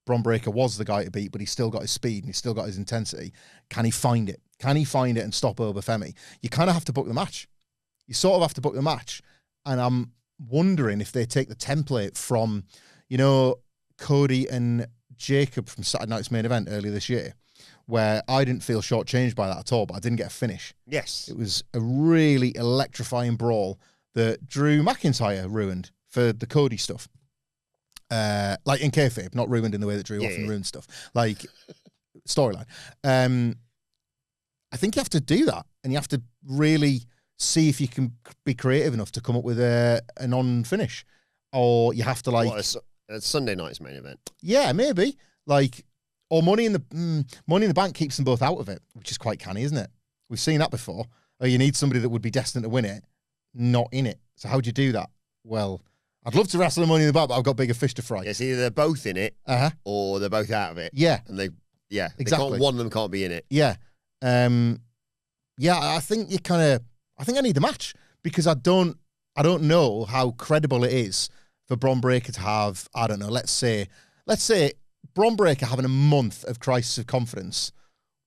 Bron Breakker was the guy to beat, but he's still got his speed and he's still got his intensity. Can he find it? Can he find it and stop Oba Femi? You kind of have to book the match. You sort of have to book the match. And I'm wondering if they take the template from, Cody and Jacob from Saturday Night's Main Event earlier this year, where I didn't feel shortchanged by that at all, but I didn't get a finish. Yes. It was a really electrifying brawl that Drew McIntyre ruined for the Cody stuff. Like in kayfabe, not ruined in the way that Drew often ruins stuff. Like, storyline. I think you have to do that, and you have to really see if you can be creative enough to come up with a non-finish, or you have to Sunday night's main event. Yeah, maybe. Like, or Money in the Bank keeps them both out of it, which is quite canny, isn't it? We've seen that before. Or you need somebody that would be destined to win it, not in it. So how do you do that? Well, I'd love to wrestle Money in the Bank, but I've got bigger fish to fry. It's either they're both in it, or they're both out of it. Yeah. And exactly. One of them can't be in it. Yeah. I think I need the match because I don't know how credible it is for Bron Breakker to have, I don't know, let's say Bron Breakker having a month of crisis of confidence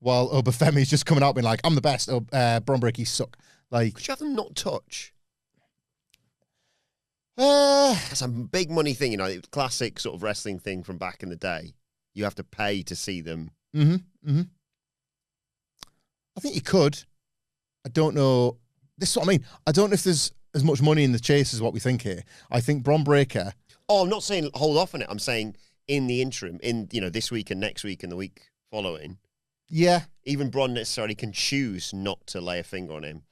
while Femi is just coming out being like, I'm the best, Bron Breakker, you suck. Like, could you have them not touch? That's a big money thing, you know, classic sort of wrestling thing from back in the day. You have to pay to see them. I think you could. I don't know. This is what I mean. I don't know if there's as much money in the chase as what we think here. I think Bron Breakker... Oh, I'm not saying hold off on it. I'm saying in the interim, this week and next week and the week following. Yeah. Even Bron necessarily can choose not to lay a finger on him.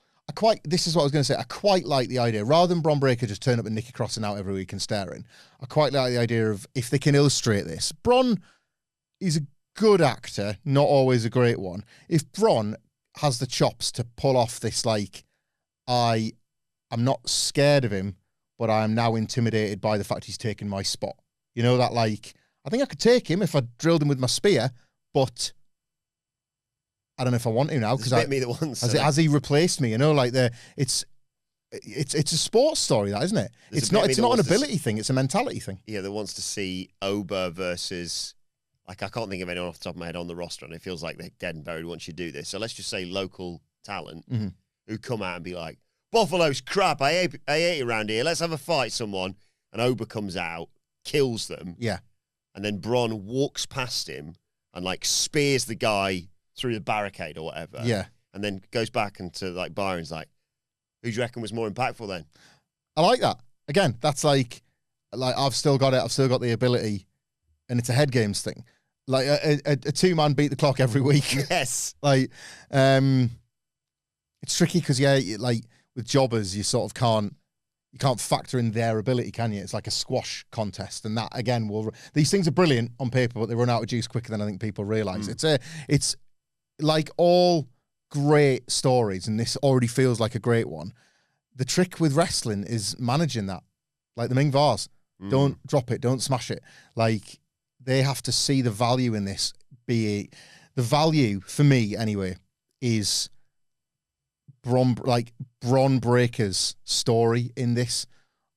This is what I was going to say. I quite like the idea. Rather than Bron Breakker just turn up and Nikki Crossing out every week and staring, I quite like the idea of if they can illustrate this. Bron is a good actor, not always a great one. If Bron has the chops to pull off this, like, I'm not scared of him, but I am now intimidated by the fact he's taken my spot. You know, that, like, I think I could take him if I drilled him with my spear, but I don't know if I want him now because has he replaced me? You know, like it's a sports story, that isn't it? It's not an ability thing; it's a mentality thing. Yeah, that wants to see Oba versus, like, I can't think of anyone off the top of my head on the roster, and it feels like they're dead and buried once you do this. So let's just say local talent who come out and be like, Buffalo's crap. I ate it around here. Let's have a fight, someone. And Oba comes out, kills them. Yeah, and then Bron walks past him and, like, spears the guy through the barricade or whatever. Yeah. And then goes back into, like, Byron's like, who do you reckon was more impactful then? I like that. Again, that's like I've still got it. I've still got the ability, and it's a head games thing. Like a two-man beat the clock every week. Yes. Like, it's tricky because, like with jobbers, you sort of can't factor in their ability, can you? It's like a squash contest, and that, again, these things are brilliant on paper, but they run out of juice quicker than I think people realise. It's like all great stories, and this already feels like a great one. The trick with wrestling is managing that. Like the Ming Vars. Don't drop it, don't smash it. Like, they have to see the value in this. The value, for me anyway, is Bron Breakker's story in this.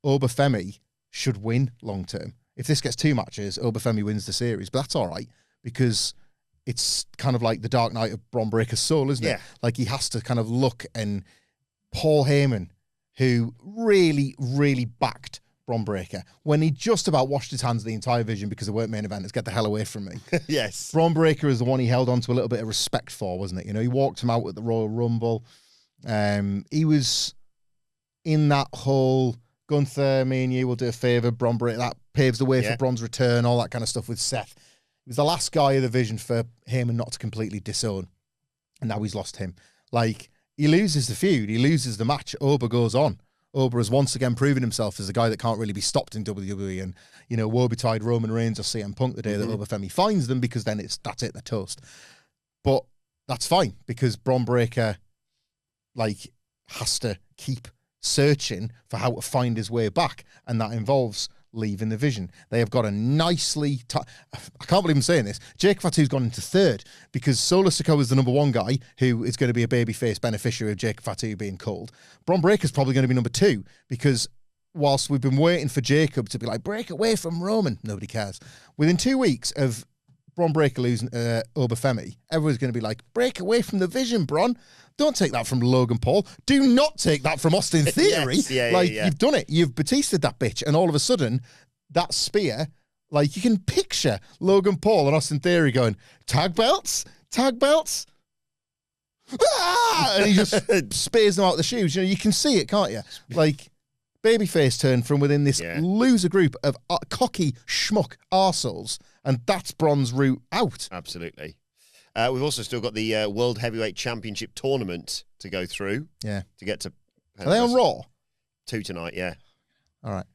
Femi should win long term. If this gets 2 matches, Femi wins the series, but that's all right because it's kind of like the Dark Knight of Bron Breakker's soul, isn't it? Like, he has to kind of look, and Paul Heyman, who really, really backed Bron Breakker when he just about washed his hands of the entire vision because they weren't main eventers. Get the hell away from me. Yes. Bron Breakker is the one he held on to a little bit of respect for, wasn't it? You know, he walked him out at the Royal Rumble. He was in that whole Gunther, me and you will do a favour, Bron Breakker, that paves the way for Bron's return, all that kind of stuff with Seth. He was the last guy of the vision for Heyman not to completely disown, and now he's lost him. Like, he loses the feud, he loses the match, Oba goes on. Oba has once again proven himself as a guy that can't really be stopped in WWE, and, you know, woe betide Roman Reigns or CM Punk the day that Femi finds them, because then that's it, they're toast. But that's fine, because Bron Breakker, like, has to keep searching for how to find his way back, and that involves leaving the vision. They have got a nicely... I can't believe I'm saying this. Jake Fatu's gone into third because Solo Sikoa is the number 1 guy who is going to be a babyface beneficiary of Jake Fatu being called. Bron Breakker's probably going to be number 2 because whilst we've been waiting for Jacob to be like, break away from Roman, nobody cares. Within 2 weeks of Bron Breakker losing Femi, everyone's going to be like, break away from the vision, Bron. Don't take that from Logan Paul. Do not take that from Austin Theory. You've done it. You've Batista'd that bitch, and all of a sudden, that spear, like, you can picture Logan Paul and Austin Theory going, tag belts? Tag belts? Ah! And he just spears them out the shoes. You know, you can see it, can't you? Like, babyface turn from within this loser group of cocky schmuck arseholes, and that's Bron's route out. Absolutely. We've also still got the World Heavyweight Championship tournament to go through. Yeah. To get to... Are they on Raw? 2 tonight, yeah. All right.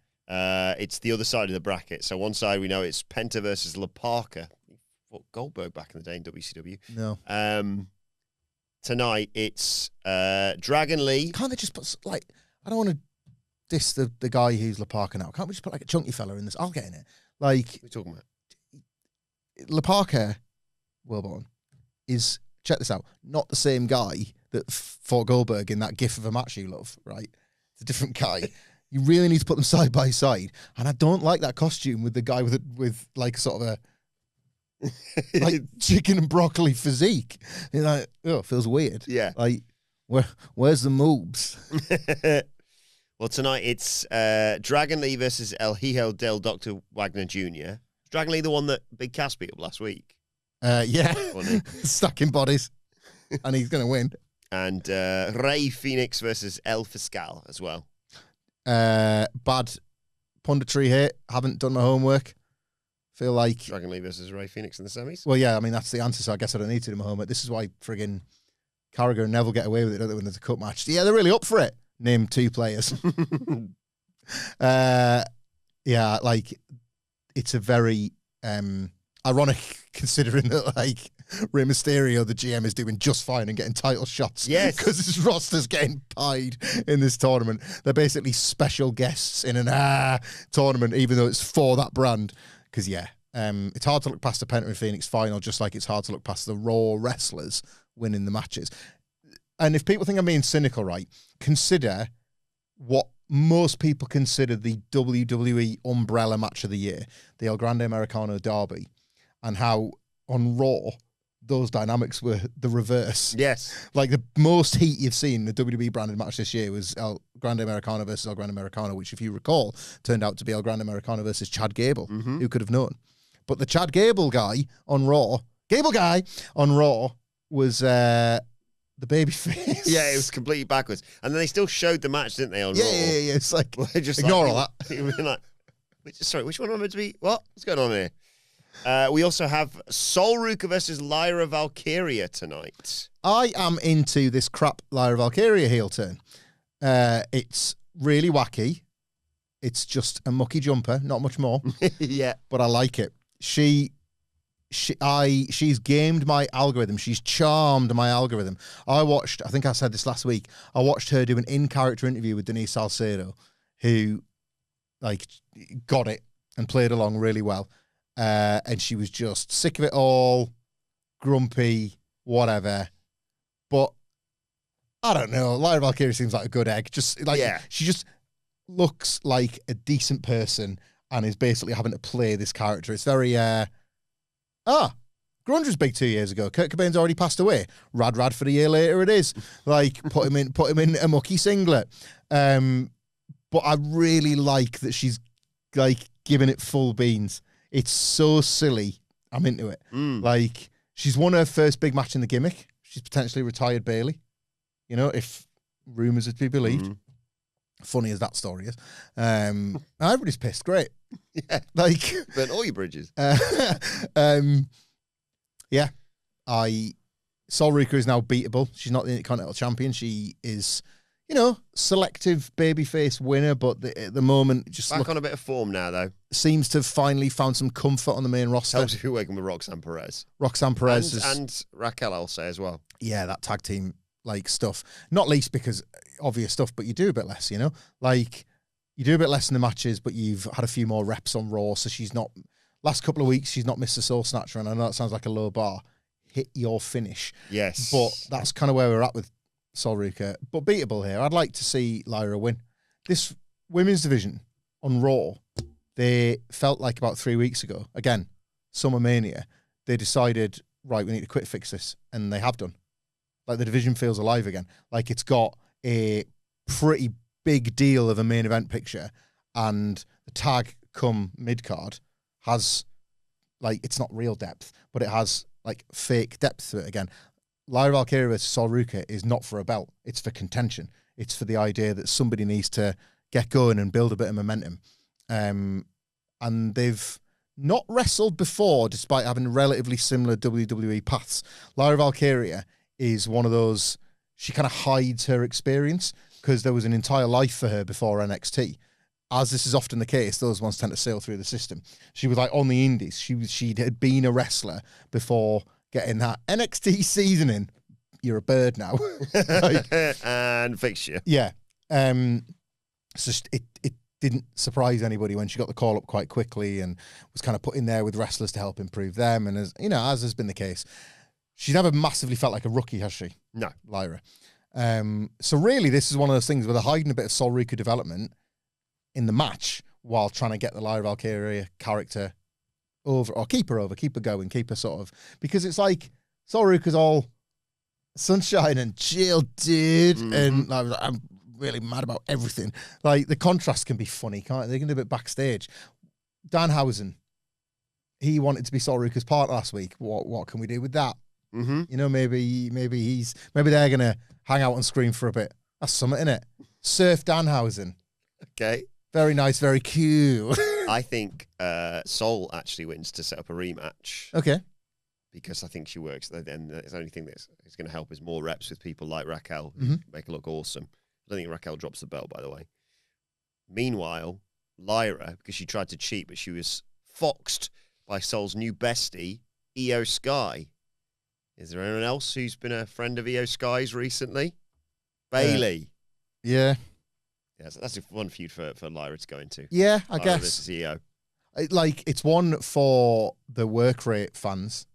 It's the other side of the bracket. So one side we know it's Penta versus La Parka. What, Goldberg back in the day in WCW. No. Tonight it's Dragon Lee. Can't they just put, like, I don't want to diss the guy who's La Parka now. Can't we just put, like, a chunky fella in this? I'll get in it. Like, What are you talking about? La Parka, Wilbourn, is, check this out, not the same guy that fought Goldberg in that gif of a match you love, right? It's a different guy. You really need to put them side by side. And I don't like that costume with the guy with like sort of a like chicken and broccoli physique. You're like, oh, it feels weird. Yeah. Like, where's the moves? Well, tonight it's Dragon Lee versus El Hijo del Dr. Wagner Jr. Dragon Lee the one that Big Cass beat up last week? Yeah. Funny. Stacking bodies. And he's going to win. And Rey Fenix versus El Fiscal as well. Bad punditry here. Haven't done my homework. Feel like Dragon Lee versus Rey Fenix in the semis. Well, yeah, I mean that's the answer. So I guess I don't need to do my homework. This is why friggin' Carragher and Neville get away with it, don't they, when there's a cup match? Yeah, they're really up for it. Name 2 players. Yeah, like it's a very ironic considering that like Rey Mysterio, the GM, is doing just fine and getting title shots. Yes. Because his roster's getting pied in this tournament. They're basically special guests in an tournament, even though it's for that brand. Because, yeah, it's hard to look past the Penta and Phoenix final, just like it's hard to look past the Raw wrestlers winning the matches. And if people think I'm being cynical, right, consider what most people consider the WWE umbrella match of the year, the El Grande Americano Derby, and how on Raw those dynamics were the reverse. Yes. Like the most heat you've seen the WWE branded match this year was El Grande Americano versus El Grande Americano, which, if you recall, turned out to be El Grande Americano versus Chad Gable. Mm-hmm. Who could have known? But the Chad Gable guy on Raw, was the baby face. Yeah, it was completely backwards. And then they still showed the match, didn't they, on Raw? Yeah. It's like, Well, just ignore like, all that. You were like, sorry, which one am I meant to be? What? What's going on here? We also have Sol Ruca versus Lyra Valkyria tonight. I am into this crap Lyra Valkyria heel turn. It's really wacky. It's just a mucky jumper, not much more. Yeah. But I like it. She's gamed my algorithm. She's charmed my algorithm. I think I said this last week, I watched her do an in-character interview with Denise Salcedo, who like got it and played along really well. And she was just sick of it all, grumpy, whatever. But I don't know. Lyra Valkyria seems like a good egg. Just like She just looks like a decent person and is basically having to play this character. It's very Grunge was big 2 years ago. Kurt Cobain's already passed away. Rad for the year later it is. Like put him in a mucky singlet. But I really like that she's like giving it full beans. It's so silly. I'm into it. Like, she's won her first big match in the gimmick. She's potentially retired Bayley. You know, if rumours are to be believed. Funny as that story is. Everybody's pissed. Great. Yeah. Like, Burnt all your bridges. Yeah. Sol Ruca is now beatable. She's not the Intercontinental Champion. She is, you know, selective babyface winner, but at the moment, just back on a bit of form now, though. Seems to have finally found some comfort on the main roster. Helps if you're working with Roxanne Perez. Roxanne Perez and Raquel, I'll say as well. Yeah, that tag team like stuff. Not least because obvious stuff, but you do a bit less, you know? Like, you do a bit less in the matches, but you've had a few more reps on Raw, so she's not... Last couple of weeks, she's not missed a Soul Snatcher, and I know that sounds like a low bar. Hit your finish. Yes. But that's kind of where we're at with Sol Ruca. But beatable here. I'd like to see Lyra win. This women's division on Raw, they felt like about 3 weeks ago, again, Summer Mania, they decided, right, we need to quick fix this, and they have done. Like, the division feels alive again. Like, it's got a pretty big deal of a main event picture, and the tag come mid-card has, like, it's not real depth, but it has, like, fake depth to it again. Lyra Valkyria versus Sol Ruca is not for a belt. It's for contention. It's for the idea that somebody needs to get going and build a bit of momentum. And they've not wrestled before, despite having relatively similar WWE paths. Lyra Valkyria is one of those, she kind of hides her experience because there was an entire life for her before NXT. as this is often the case, those ones tend to sail through the system. She was like on the indies. She had been a wrestler before getting that NXT seasoning. You're a bird now. Like, and fixture. Yeah. So it didn't surprise anybody when she got the call up quite quickly and was kind of put in there with wrestlers to help improve them. And as you know, as has been the case, she's never massively felt like a rookie, has she? No. Lyra. So really, this is one of those things where they're hiding a bit of Sol Ruca development in the match while trying to get the Lyra Valkyria character over, or keep her going, keep her sort of, because it's like Sol Ruca's all sunshine and chill, dude, and like, I'm really mad about everything. Like, the contrast can be funny, can't they? They can do a bit backstage. Danhausen, he wanted to be Sol Ruca's partner last week. What can we do with that? You know, maybe they're gonna hang out on screen for a bit. That's something, innit? Surf Danhausen. Okay. Very nice, very cute. I think Sol actually wins to set up a rematch. Okay. Because I think she works. And the only thing that's going to help is more reps with people like Raquel, make her look awesome. I don't think Raquel drops the belt, by the way. Meanwhile, Lyra, because she tried to cheat, but she was foxed by Sol's new bestie, Io Sky. Is there anyone else who's been a friend of Io Sky's recently? Bailey. Yeah. Yeah, so that's a fun feud for Lyra to go into. Yeah, I Lyra guess. versus Io. It's one for the work rate fans.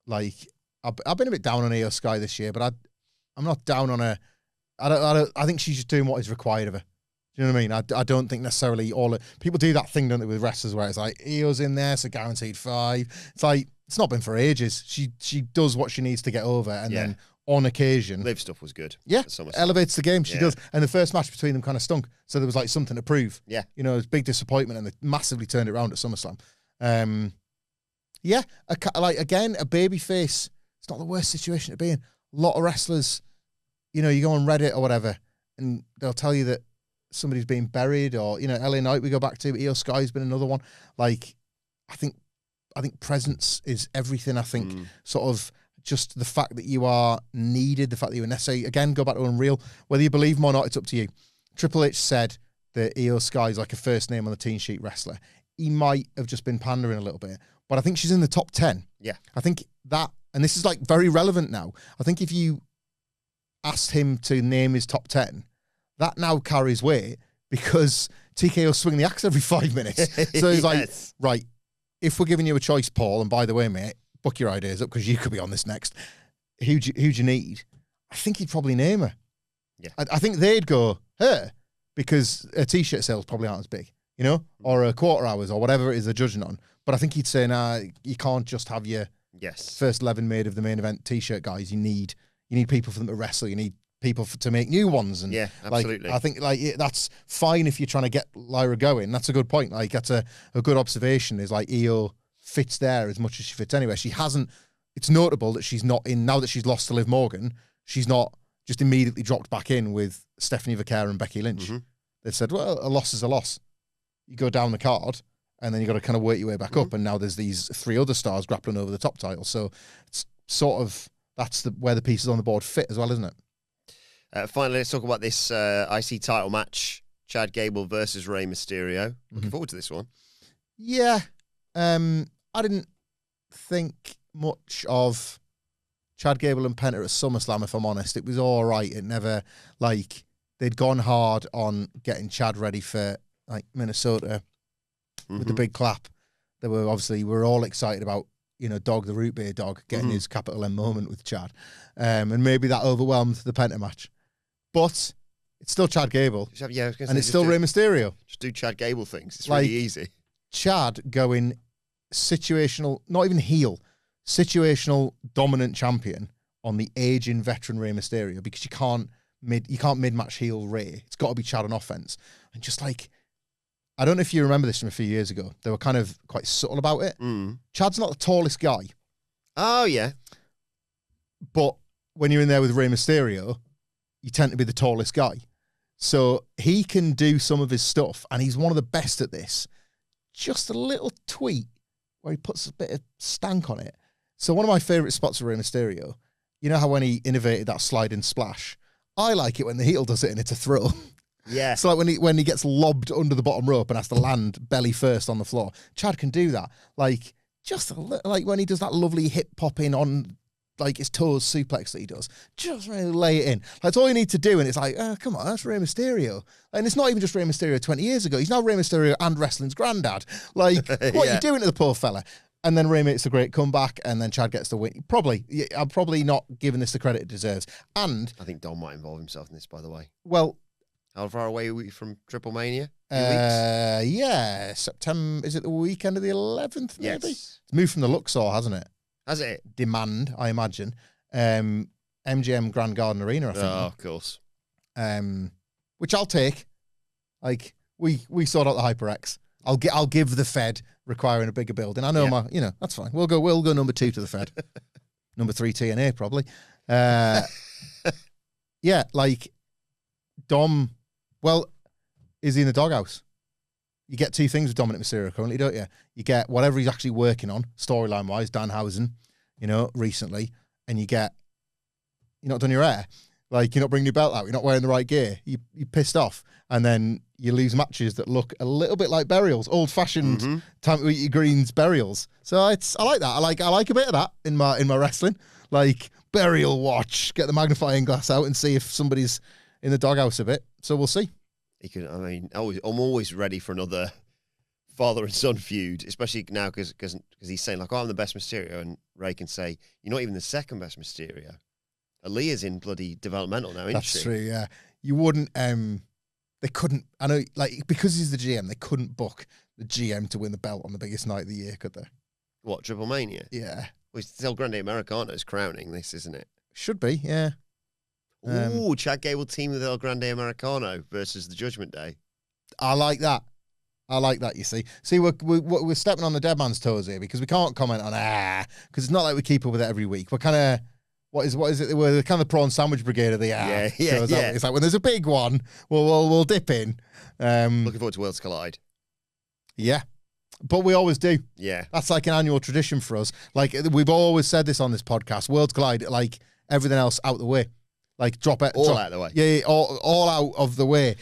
Like, I've been a bit down on Io Sky this year, but I'm not down on her. I think she's just doing what is required of her. Do you know what I mean? I don't think necessarily people do that thing, don't they, with wrestlers where it's like, Io's in there, so guaranteed 5. It's like, it's not been for ages. She does what she needs to get over, and then on occasion, Liv stuff was good. Yeah, elevates the game. She does. And the first match between them kind of stunk, so there was like something to prove. Yeah, you know, it was a big disappointment, and they massively turned it around at SummerSlam. Yeah, again, a baby face. It's not the worst situation to be in. A lot of wrestlers, you know, you go on Reddit or whatever, and they'll tell you that somebody's being buried, or, you know, LA Knight we go back to, Io Sky's been another one. Like, I think presence is everything. I think sort of just the fact that you are needed, the fact that you are necessary. Again, go back to Unreal. Whether you believe them or not, it's up to you. Triple H said that Io Sky's like a first name on the team sheet wrestler. He might have just been pandering a little bit, but I think she's in the top 10. Yeah. I think that, and this is like very relevant now. I think if you asked him to name his top 10, that now carries weight because TKO swing the axe every 5 minutes. So he's like, right, if we're giving you a choice, Paul, and by the way, mate, book your ideas up because you could be on this next. Who'd you need? I think he'd probably name her. Yeah. I think they'd go, her, because her T-shirt sales probably aren't as big, you know, or her quarter hours or whatever it is they're judging on. But I think he'd say, nah, you can't just have your first 11 made of the main event T-shirt guys. You need people for them to wrestle. You need people to make new ones. And yeah, absolutely. Like, I think that's fine if you're trying to get Lyra going. That's a good point. Like, that's a good observation. Is like Io fits there as much as she fits anywhere. She hasn't. It's notable that she's not in now that she's lost to Liv Morgan. She's not just immediately dropped back in with Stephanie Vaquera and Becky Lynch. They've said, well, a loss is a loss. You go down the card, and then you got to kind of work your way back up. And now there's these 3 other stars grappling over the top title. So it's sort of that's where the pieces on the board fit as well, isn't it? Finally, let's talk about this IC title match: Chad Gable versus Rey Mysterio. Looking forward to this one. Yeah, I didn't think much of Chad Gable and Penta at SummerSlam, if I'm honest. It was all right. It never, like, they'd gone hard on getting Chad ready for, like, Minnesota with the big clap. They were obviously, we're all excited about, you know, Dog, the root beer dog, getting his capital M moment with Chad. And maybe that overwhelmed the Penta match. But it's still Chad Gable. And it's still Rey Mysterio. Just do Chad Gable things. It's like, really easy. Chad going situational, not even heel, situational dominant champion on the aging veteran Rey Mysterio, because you can't mid-match heel Rey. It's got to be Chad on offense. And just like, I don't know if you remember this from a few years ago. They were kind of quite subtle about it. Chad's not the tallest guy. Oh, yeah. But when you're in there with Rey Mysterio, you tend to be the tallest guy. So he can do some of his stuff, and he's one of the best at this. Just a little tweak where he puts a bit of stank on it. So one of my favourite spots of Rey Mysterio, you know how when he innovated that slide and splash, I like it when the heel does it and it's a throw. Yeah. So like when he gets lobbed under the bottom rope and has to land belly first on the floor, Chad can do that. Like just like when he does that lovely hip popping on like his toes suplex that he does, just really lay it in. That's all you need to do, and it's like, oh, come on, that's Rey Mysterio. And it's not even just Rey Mysterio 20 years ago. He's now Rey Mysterio and wrestling's granddad. Like, what are you doing to the poor fella? And then Rey makes a great comeback, and then Chad gets the win. I'm probably not giving this the credit it deserves. And I think Dom might involve himself in this, by the way. Well, how far away are we from Triple Mania? Yeah, September. Is it the weekend of the 11th? Maybe. Yes. It's moved from the Luxor, hasn't it? Has it? Demand, I imagine. MGM Grand Garden Arena, I think. Oh, of course. Which I'll take. Like we sort out the HyperX. I'll give the Fed requiring a bigger building. I know that's fine. We'll go number 2 to the Fed. Number 3 TNA probably. Yeah, like Dom. Well, is he in the doghouse? You get 2 things with Dominic Mysterio currently, don't you? You get whatever he's actually working on, storyline-wise, Danhausen, recently, and you're not done your hair. Like, you're not bringing your belt out, you're not wearing the right gear, you're pissed off, and then you lose matches that look a little bit like burials, old-fashioned Tampa Greens burials. So I like that. I like a bit of that in my wrestling. Like, burial watch, get the magnifying glass out and see if somebody's in the doghouse a bit. So we'll see. I'm always ready for another father and son feud, especially now because he's saying like, oh, I'm the best Mysterio, and Ray can say, you're not even the second best Mysterio. Aaliyah's in bloody developmental now, isn't she? That's true, yeah. You wouldn't, they couldn't, I know, like, because he's the GM, they couldn't book the GM to win the belt on the biggest night of the year, could they? What, Triple Mania? Yeah. Well, it's El Grande Americano's crowning this, isn't it? Should be, yeah. Ooh, Chad Gable team with El Grande Americano versus the Judgment Day. I like that. You see. We're stepping on the dead man's toes here because we can't comment on because it's not like we keep up with it every week. We're kind of what is it? We're kind of the prawn sandwich brigade of the Yeah. It's like when there's a big one, we'll dip in. Looking forward to Worlds Collide. Yeah. But we always do. Yeah. That's like an annual tradition for us. Like, we've always said this on this podcast. Worlds Collide, like, everything else out the way. Like, drop it. All out of the way. Yeah, all out of the way.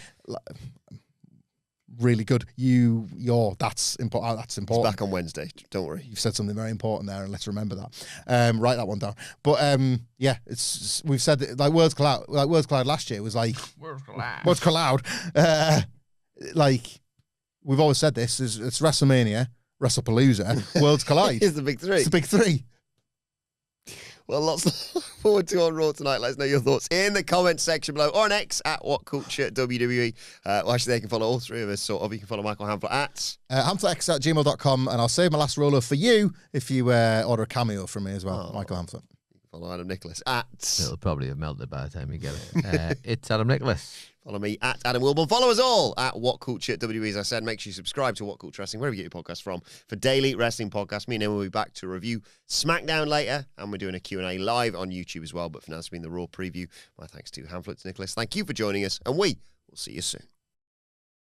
Really good. That's important. That's important. It's back on Wednesday. Don't worry. You've said something very important there, and let's remember that. Write that one down. But yeah, we've said that, like Worlds Collide last year was like Worlds Collide. Like, we've always said this: it's WrestleMania, WrestlePalooza, Worlds Collide. It's the big 3. It's the big 3. Well, lots to look forward to on Raw tonight. Let us know your thoughts in the comments section below, or on X at WhatCulture WWE. Well, actually, they can follow all 3 of us, sort of. You can follow Michael Hamflett at Hamflex@gmail.com, and I'll save my last Rolo for you if you order a cameo from me as well, Michael Hamflett. You can follow Adam Nicholas at... It'll probably have melted by the time you get it. It's Adam Nicholas. Follow me at Adam Wilbourn. Follow us all at WhatCulture WWE. As I said, make sure you subscribe to WhatCulture Wrestling, wherever you get your podcast from, for daily wrestling podcasts. Me and Emma will be back to review SmackDown later, and we're doing a Q&A live on YouTube as well. But for now, it's been the Raw Preview. My thanks to Hamflett, Nicholas. Thank you for joining us, and we will see you soon.